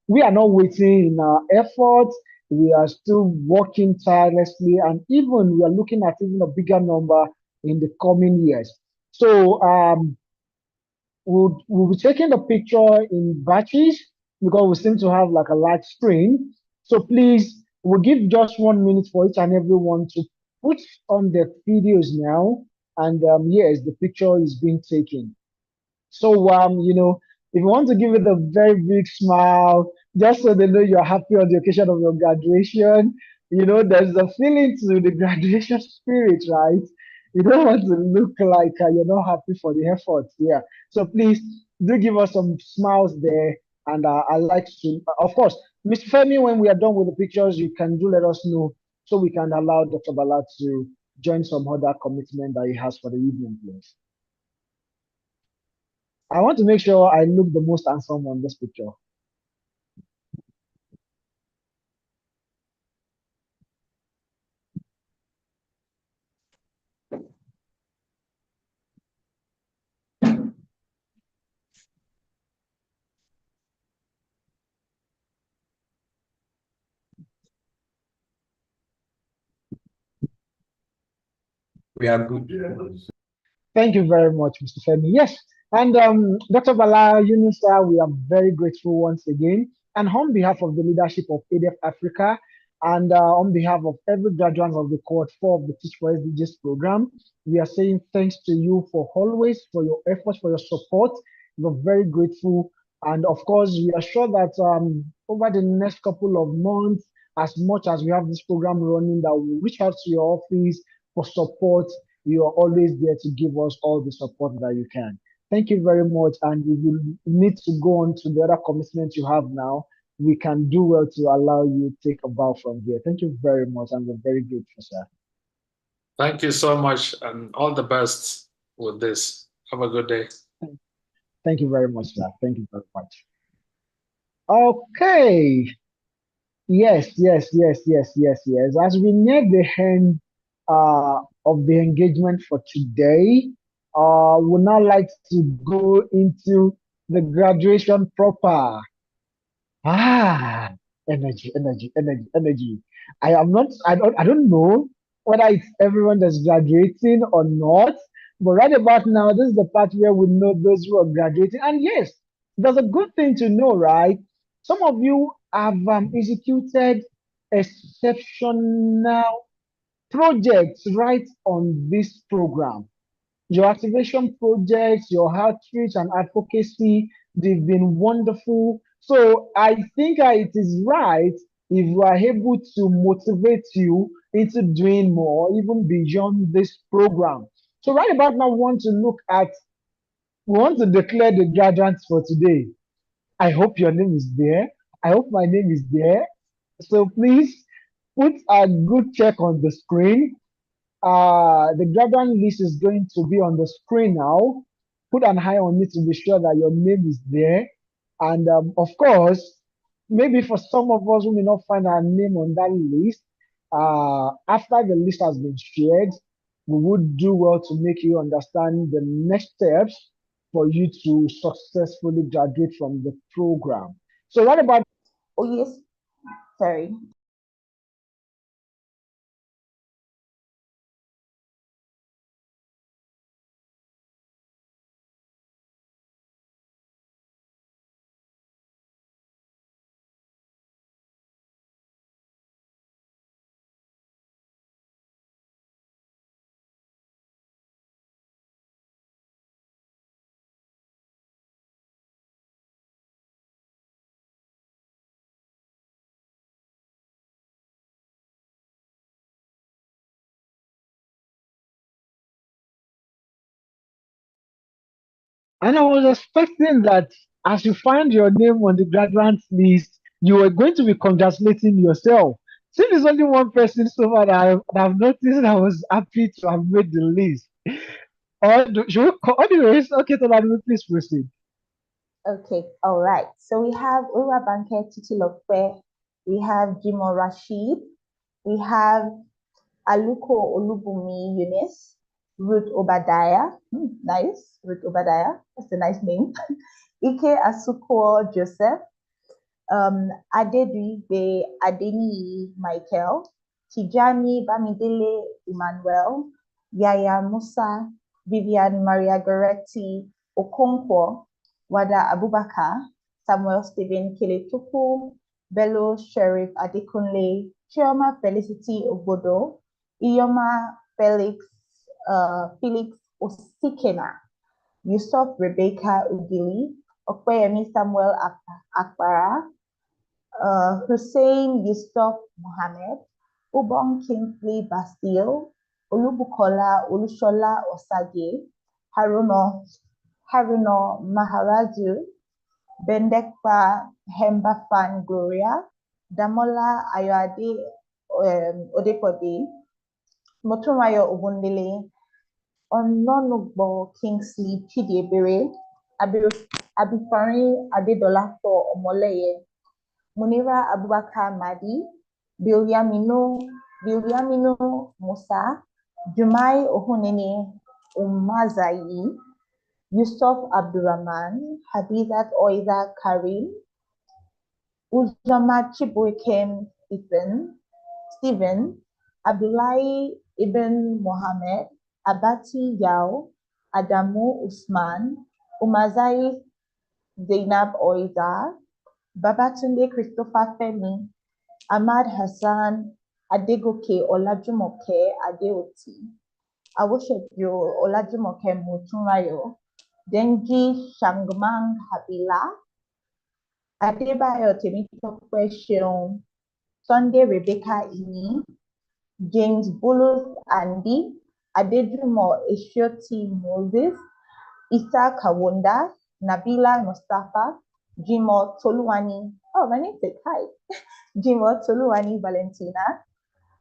We are not waiting in our efforts. We are still working tirelessly, and even we are looking at even a bigger number in the coming years. So we'll be taking the picture in batches because we seem to have like a large screen. So please, we'll give just 1 minute for each and every one to put on their videos now. And yes, the picture is being taken. So, if you want to give it a very big smile, just so they know you're happy on the occasion of your graduation, there's a feeling to the graduation spirit, right? You don't want to look like you're not happy for the effort. Yeah. So please do give us some smiles there. And I like to, of course, Mr. Femi, when we are done with the pictures, you can do let us know so we can allow Dr. Bala to join some other commitment that he has for the evening, please. I want to make sure I look the most handsome on this picture. We are good. Thank you very much, Mr. Femi. Yes, and Dr. Bala, Yunusa, we are very grateful once again. And on behalf of the leadership of AIIDEV Africa, and on behalf of every graduate of the Cohort 4 of the Teach4SDGs program, we are saying thanks to you for always, for your efforts, for your support. We're very grateful. And of course, we are sure that over the next couple of months, as much as we have this program running, that we'll reach out to your office for support. You are always there to give us all the support that you can. Thank you very much. And if you need to go on to the other commitments you have now, we can do well to allow you to take a bow from here. Thank you very much. And we're very grateful, sir. Thank you so much, and all the best with this. Have a good day. Thank you very much, sir. Thank you very much. Okay. Yes. As we near the end of the engagement for today, would now like to go into the graduation proper. Energy. I don't know whether it's everyone that's graduating or not, but right about now, this is the part where we know those who are graduating. And yes, there's a good thing to know, right? Some of you have executed exceptional projects right on this program. Your activation projects, your outreach and advocacy, they've been wonderful. So I think it is right if we are able to motivate you into doing more, even beyond this program. So right about now, we want to declare the graduates for today. I hope your name is there. I hope my name is there. So please put a good check on the screen. The graduate list is going to be on the screen now. Put an eye on it to be sure that your name is there. And of course, maybe for some of us who may not find our name on that list, after the list has been shared, we would do well to make you understand the next steps for you to successfully graduate from the program. So what about? Oh, yes. Sorry. And I was expecting that as you find your name on the graduates list, you were going to be congratulating yourself. Since there's only one person so far that I've noticed, I was happy to have made the list. Anyways, okay, Tolani, please proceed. Okay, all right. So we have Ura Banker Titi Lokwe, we have Jimo Rashid, we have Aluko Olubumi Eunice, Ruth Obadiah, nice, Ruth Obadiah, that's a nice name. Ike Asuko Joseph, Adedibe Adeni Michael, Tijani Bamidele Emmanuel, Yaya Musa, Vivian Maria Goretti Okonkwo, Wada Abubakar, Samuel Stephen Keletuku, Bello Sheriff Adekunle, Chioma Felicity Obodo, Iyoma Felix Osikena, Yusuf Rebecca Ugili, Okweyemi Samuel Akbara, Hussein Yusuf Mohammed, Ubong Kingsley Bastille, Olubukola Olushola Osage, Haruna Maharaju, Bendekpa Hembafan Gloria, Damola Ayoade Odepode, Motumayo Obundele, Ononugbo Kingsley Chidiebere, Abifari Adedolapo Omoleye, Munira Abubakar Madi, Bilyamino Musa, Jumai Ohunene Umazayi, Yusuf Abdurrahman, Hadizat Oiza Karim, Uzama Chibuikem Stephen, Abdullahi Ibn Mohammed, Abati Yao, Adamu Usman, Umazai Zainab Oiza, Babatunde Christopher Femi, Ahmad Hassan, Adegoke Olajumoke Adeoti, Awoshejo Olajumoke Mutunrayo, Denji Shangmang Habila, Adebayo Temitope Sheon, Sunday Rebecca Ini, James Bulus Andy, Adejumo Eshioti Moses, Isa Kawunda, Nabila Mustafa, Jimo Toluwani, oh, my name's a type, Jimo Toluwani Valentina,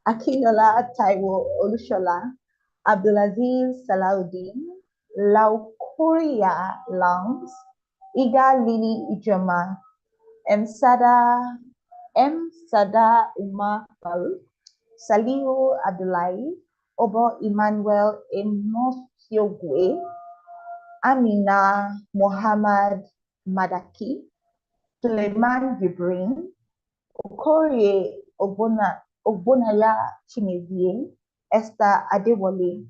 Akilola Taiwo Olushola, Abdulaziz Salahuddin, Laukoria Langs, Iga Lili Ijoma, M. Sada Umar Faruk, Salihu Abdullahi, Obo Emmanuel Emosiogwe, Amina Muhammad Madaki, Suleiman Jibrin, Okorie Ogbonaya Chimezie, Esther Adewale,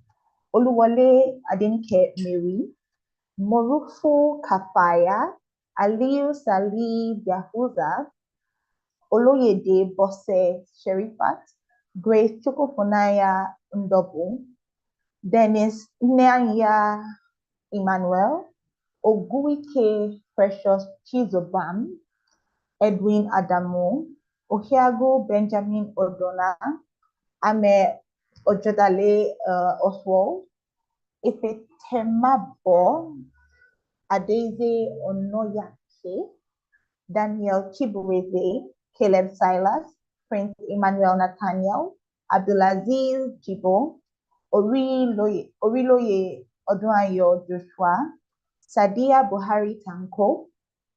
Oluwole Adenike Mary, Morufu Kafaya, Aliyu Sali Yahuza, Oloyede Bose Sherifat, Grace Chukwufunaya Ndobu, Dennis Nyanya Emmanuel, Oguike Precious Chizobam, Edwin Adamu, Ohiago Benjamin Odona, Ame Ojodale Oswald, Ifetemabo, Adeze Onoyake, Daniel Chibuweze, Caleb Silas, Prince Emmanuel Nathaniel, Abdulaziz Jibo, Oriloye Odunayo Joshua, Sadia Buhari Tanko,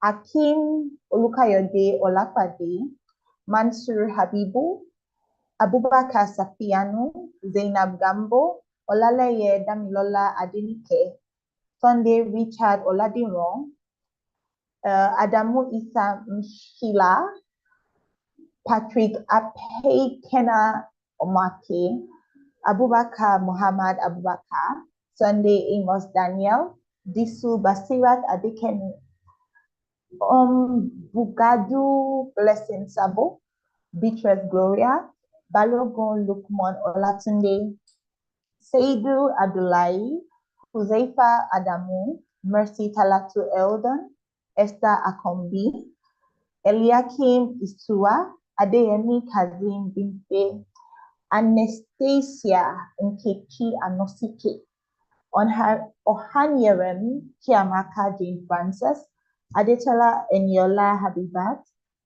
Akim Olukayode Olapade, Mansur Habibu, Abubakar Safianu, Zainab Gambo, Olaleye Damilola Adenike, Sunday Richard Oladiron, Adamu Isa Mshila, Patrick Apekena Omake, Abubakar Muhammad Abubakar, Sunday Amos Daniel, Disu Basirat Adekemi, Bugadu Blessing Sabo, Beatrice Gloria, Balogun Lukman Olatunde, Seidu Abdullahi, Huzaifa Adamu, Mercy Talatu Eldon, Esther Akombi, Eliakim Isua, Adeyemi Kazim Bimpe, Anastasia Nkechi Anosike, Ohanyerem Chiamaka Jane Francis, Adetola Eniola Habibat,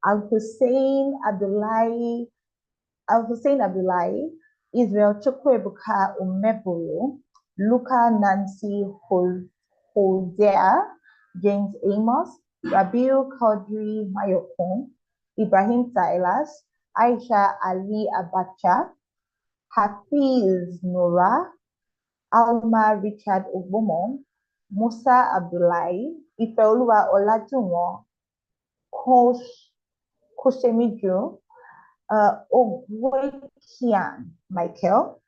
Al-Hussein Abdullahi, Israel Chukwebuka Umebolo, Luca Nancy Hosea, James Amos, Rabiu Kadri Mayokon, Ibrahim Silas, Aisha Ali Abacha, Hafiz Nora, Alma Richard Ogbomo, Musa Abdullahi, Ifeoluwa Olajuwon, Kosemiju, Ogwekian Michael,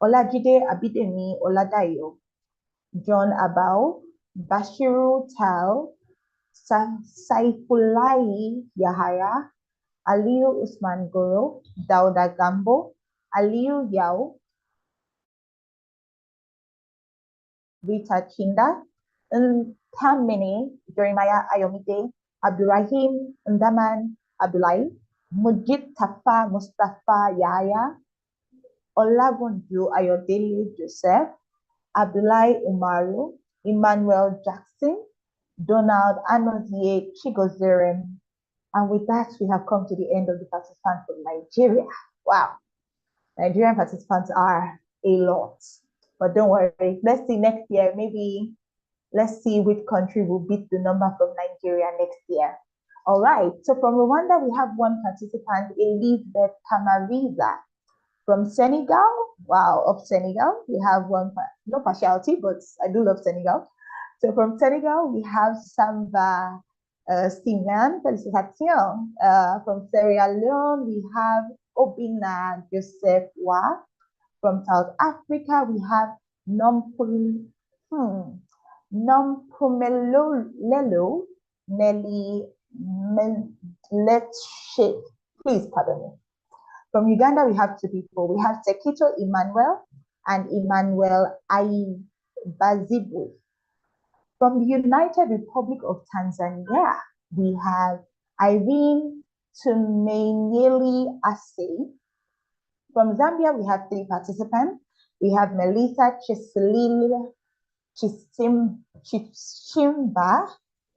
Olajide Abidemi Oladayo, John Abao, Bashiru Tal, Saifulahi Yahaya, Aliyu Usman Goro, Dauda Gambo, Aliyu Yao, Rita Chinda, Ntamini, Jeremiah Ayomide, Abdurrahim Ndaman Abdullahi, Mujib Tafa Mustafa Yahya, Olabunju Ayodele Joseph, Abdullahi Umaru, Emmanuel Jackson, Donald Anozie Chigozerem. And with that, we have come to the end of the participants from Nigeria. Wow. Nigerian participants are a lot. But don't worry, let's see next year. Maybe let's see which country will beat the number from Nigeria next year. All right, so from Rwanda, we have one participant, Elizabeth Kamariza. From Senegal, wow, of Senegal, we have one, no partiality, but I do love Senegal. So from Senegal, we have Samba Sinan, félicitations. From Sierra Leone, we have Obina Joseph Wa. From South Africa, we have Nompumelelo Nelly Meletshe. Please pardon me. From Uganda, we have two people. We have Sekito Emmanuel and Emmanuel Aibazibu. From the United Republic of Tanzania, we have Irene Tumenyeli Ase. From Zambia, we have three participants. We have Melissa Chisimba.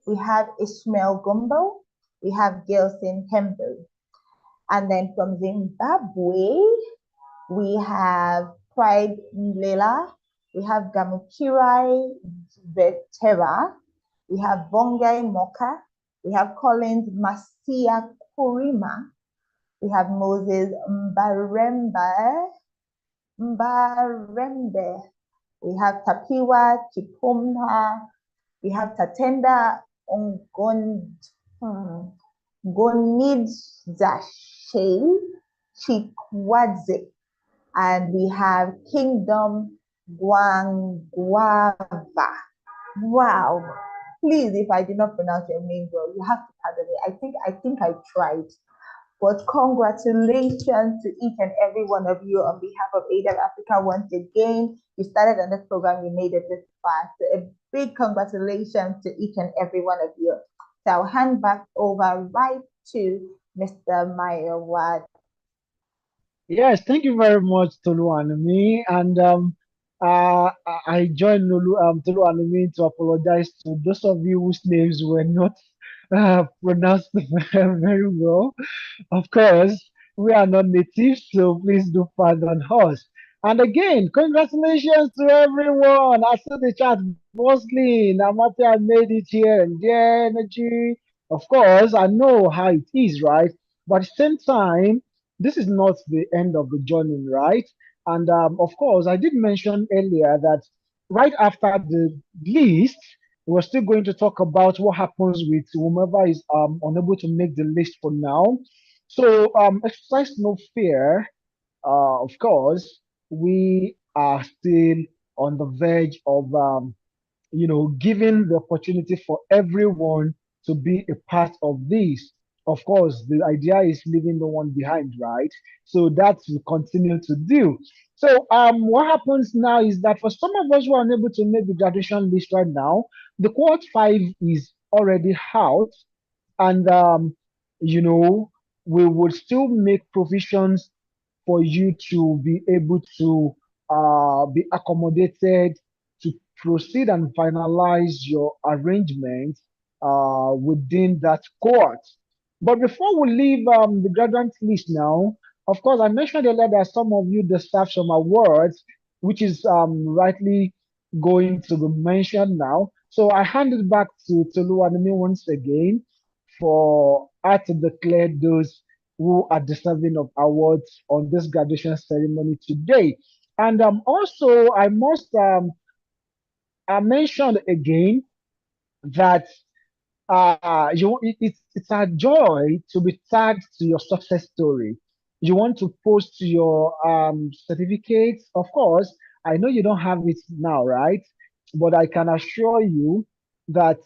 We have Ishmael Gumbo. We have Gelson Hembo. And then from Zimbabwe, we have Pride Mlela. We have Gamukirai Vetera. We have Bongai Moka. We have Collins Masia Kurima. We have Moses Mbarembe. We have Tapiwa Chipumha. We have Tatenda Gonidzache Chikwadze. And we have Kingdom Gwangwava. Wow. Please, if I did not pronounce your name well, you have to pardon me. I think I tried. But congratulations to each and every one of you on behalf of AIIDEV Africa once again. You started on this program, you made it this far. So a big congratulations to each and every one of you. So I'll hand back over right to Mr. Mayowa. Yes, thank you very much, Tolu Anumi. And I join Tolu Anumi to apologize to those of you whose names were not pronounced very well. Of course, we are not natives, so please do pardon us. And again, congratulations to everyone. I saw the chat mostly. Namate made it here and there, energy. Of course, I know how it is, right? But at the same time, this is not the end of the journey, right? And of course, I did mention earlier that right after the list, we're still going to talk about what happens with whomever is unable to make the list for now. So exercise no fear. Of course, we are still on the verge of giving the opportunity for everyone to be a part of this. Of course, the idea is leaving no one behind, right? So that we continue to do. So what happens now is that for some of us who are unable to make the graduation list right now, the cohort 5 is already out, and we would still make provisions for you to be able to be accommodated to proceed and finalize your arrangement within that cohort. But before we leave the graduate list now, of course, I mentioned earlier that some of you deserve some awards, which is rightly going to be mentioned now. So I hand it back to Tolu Animi once again for her to declare those who are deserving of awards on this graduation ceremony today. And also, I must I mentioned again that it's a joy to be tagged to your success story. You want to post your certificates. Of course, I know you don't have it now, right? But I can assure you that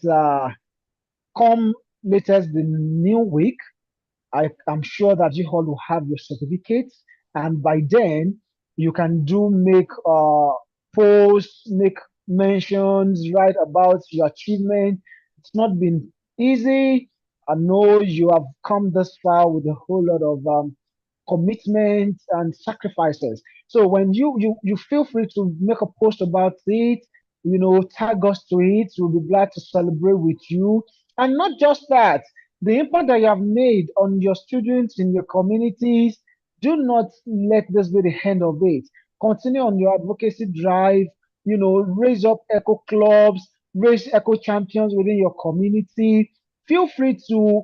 come latest the new week, I'm sure that you all will have your certificates, and by then you can make posts, make mentions, write about your achievement. It's not been easy. I know you have come this far with a whole lot of commitment and sacrifices. So when you feel free to make a post about it, tag us to it. We'll be glad to celebrate with you. And not just that, the impact that you have made on your students in your communities, do not let this be the end of it. Continue on your advocacy drive, raise up eco clubs, raise eco champions within your community. Feel free to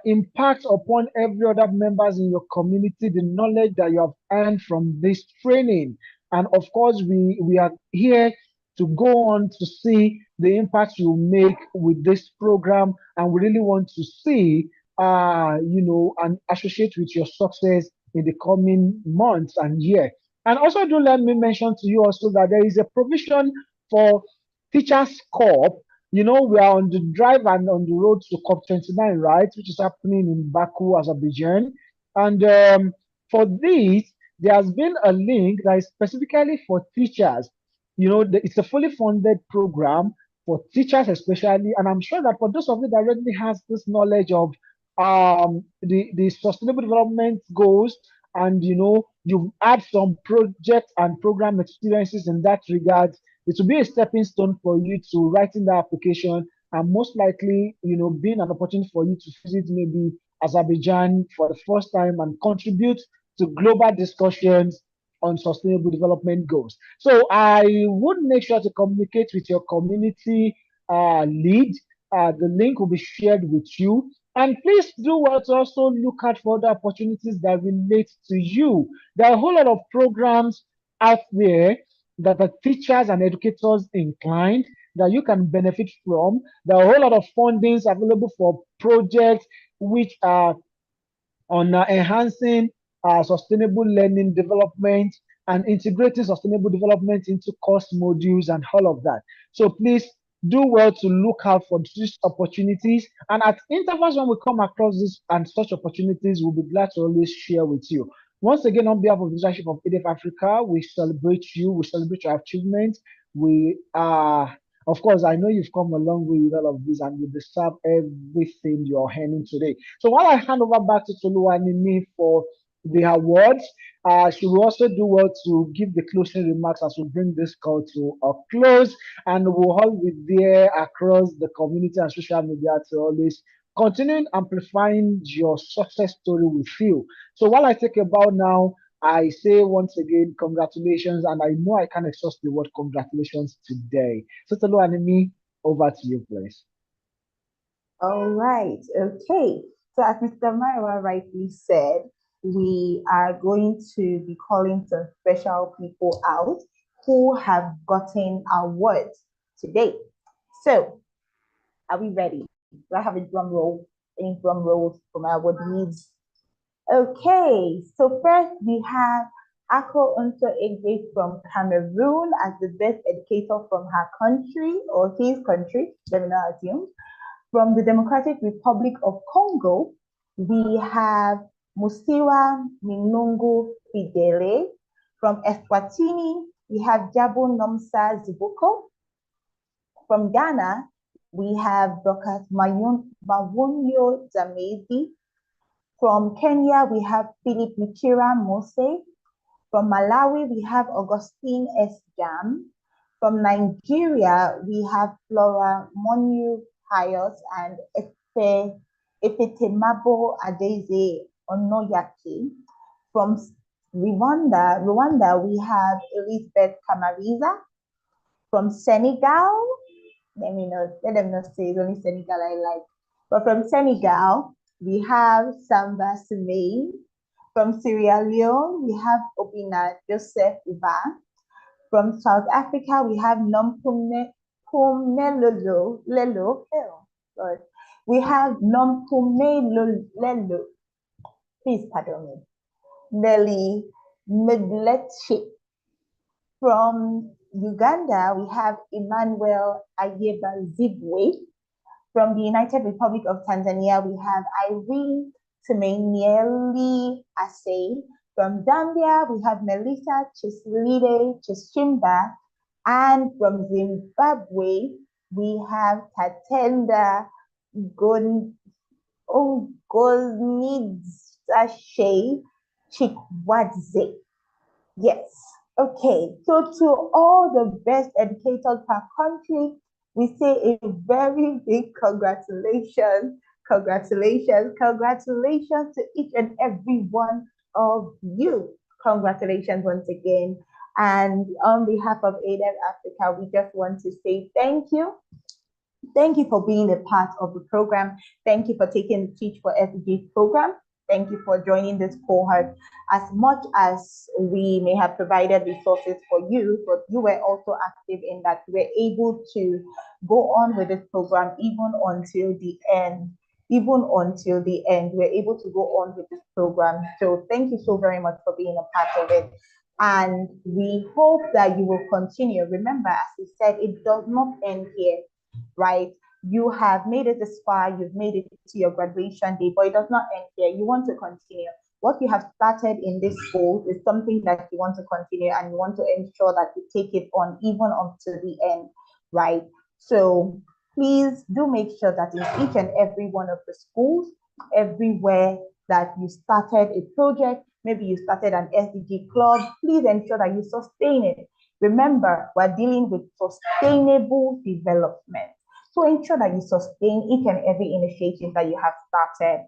impact upon every other members in your community the knowledge that you have earned from this training. And of course, we are here to go on to see the impact you make with this program, and we really want to see and associate with your success in the coming months and year. And also, do let me mention to you also that there is a provision for Teachers Corp. We are on the drive and on the road to COP29, right, which is happening in Baku, Azerbaijan. And for this, there has been a link that is specifically for teachers. It's a fully funded program for teachers especially, and I'm sure that for those of you that already has this knowledge of the sustainable development goals, and you've had some project and program experiences in that regard, it will be a stepping stone for you to writing the application, and most likely being an opportunity for you to visit maybe Azerbaijan for the first time and contribute to global discussions on sustainable development goals. So I would make sure to communicate with your community lead. The link will be shared with you. And please do well to also look out for other opportunities that relate to you. There are a whole lot of programs out there that are teachers and educators inclined that you can benefit from. There are a whole lot of fundings available for projects which are on enhancing sustainable learning development and integrating sustainable development into course modules and all of that. So please do well to look out for these opportunities. And at intervals when we come across this and such opportunities, we'll be glad to always share with you. Once again, on behalf of the leadership of AIIDEV Africa, we celebrate you, we celebrate your achievements. We are of course, I know you've come a long way with all of this and you deserve everything you're earning today. So while I hand over back to Toluwanimi for the awards, she will also do well to give the closing remarks as we bring this call to a close. And we'll all be there across the community and social media to always continue amplifying your success story with you. So while I take a bow now, I say once again, congratulations, and I know I can't exhaust the word congratulations today. So, Tolu Animi, over to you, please. All right, okay. So as Mr. Maiwa rightly said, we are going to be calling some special people out who have gotten awards today. So, are we ready? Do I have a drum roll? Any drum rolls for my awardees? Okay, so first we have Ako Unto Egbe from Cameroon as the best educator from her country or his country, let me not assume. From the Democratic Republic of Congo, we have Musiwa Minungu Fidele. From Eswatini, we have Jabo Nomsa Zibuko. From Ghana, we have Dr. Mawunyo Zamezi. From Kenya, we have Philip Michira Mose. From Malawi, we have Augustine S. Jam. From Nigeria, we have Flora Monu Pius and Efetemabo Adeze Onoyaki. From Rwanda, we have Elizabeth Kamariza. From Senegal, let them not say it's only Senegal I like. But from Senegal, we have Samba Sumain. From Sierra Leone, we have Obina Joseph Uba. From South Africa, we have Nompumelelo Lelo. Sorry. We have Nompumelelo. Please pardon me. Nelly Medletship. From Uganda, we have Emmanuel Ayeba Zibwe. From the United Republic of Tanzania, we have Irene Temenieli Ase. From Zambia, we have Melissa Chislide Chishimba. And from Zimbabwe, we have Tatenda Gonidashe Chikwadze. Yes. Okay. So to all the best educators per country, we say a very big congratulations, congratulations, congratulations to each and every one of you. Congratulations once again. And on behalf of AIIDEV Africa, we just want to say thank you. Thank you for being a part of the program. Thank you for taking the Teach4SDGs program. Thank you for joining this cohort. As much as we may have provided resources for you, but you were also active in that you were able to go on with this program even until the end. Even until the end, we're able to go on with this program. So thank you so very much for being a part of it. And we hope that you will continue. Remember, as we said, it does not end here, right? You have made it this far, you've made it to your graduation day, but it does not end here. You want to continue. What you have started in this school is something that you want to continue, and you want to ensure that you take it on even up to the end, right? So please do make sure that in each and every one of the schools, everywhere that you started a project, maybe you started an SDG club, please ensure that you sustain it. Remember, we're dealing with sustainable development. So ensure that you sustain each and every initiative that you have started.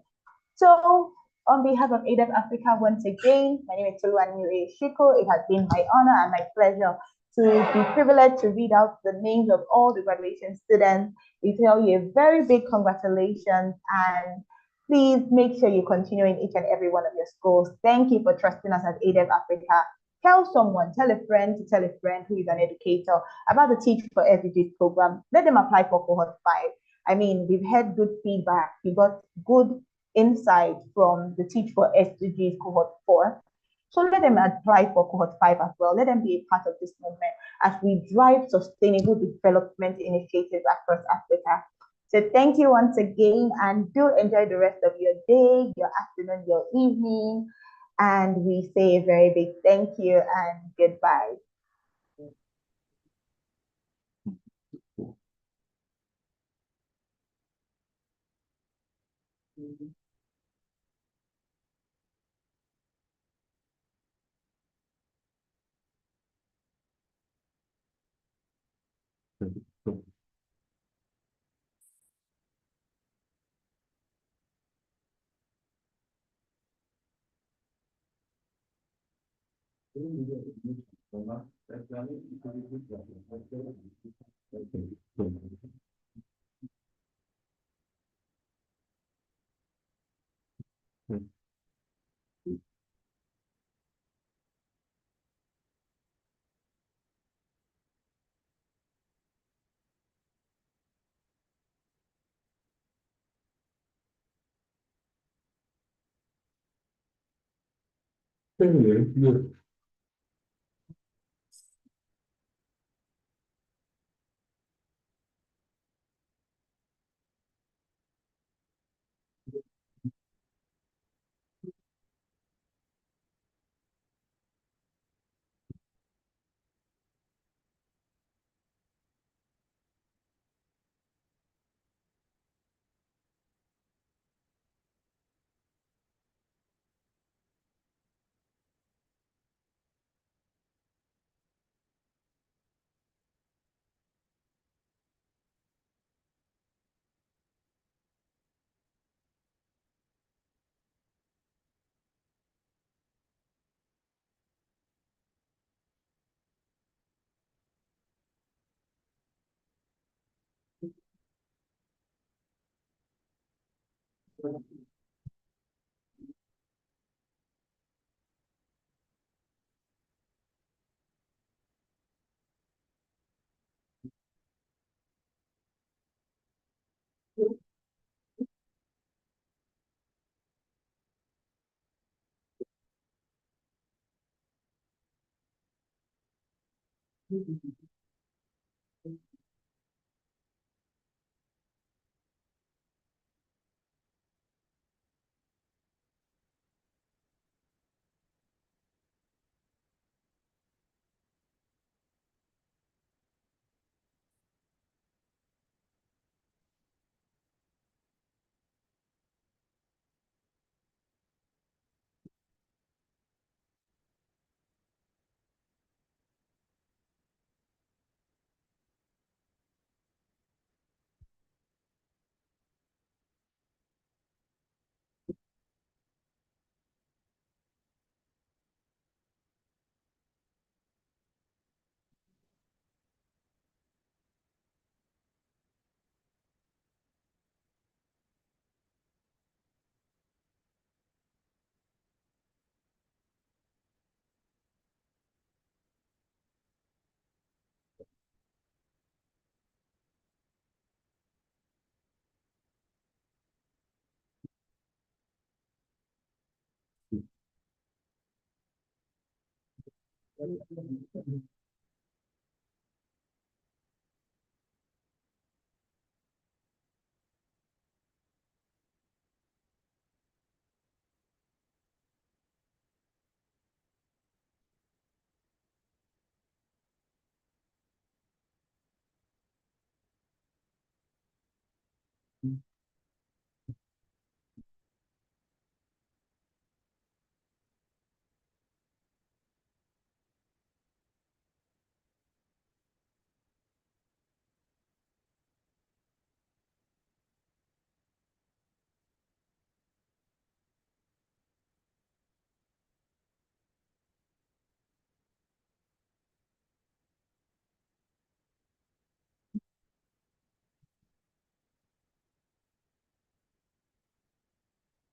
So on behalf of AIIDEV Africa, once again, my name is Toluwani Shiko. It has been my honor and my pleasure to be privileged to read out the names of all the graduation students. We tell you a very big congratulations, and please make sure you continue in each and every one of your schools. Thank you for trusting us at AIIDEV Africa. Tell someone, tell a friend to tell a friend who is an educator about the Teach4SDGs program. Let them apply for Cohort 5. I mean, we've had good feedback. We got good insight from the Teach4SDGs Cohort 4. So let them apply for Cohort 5 as well. Let them be a part of this movement as we drive sustainable development initiatives across Africa. So thank you once again, and do enjoy the rest of your day, your afternoon, your evening. And we say a very big thank you and goodbye.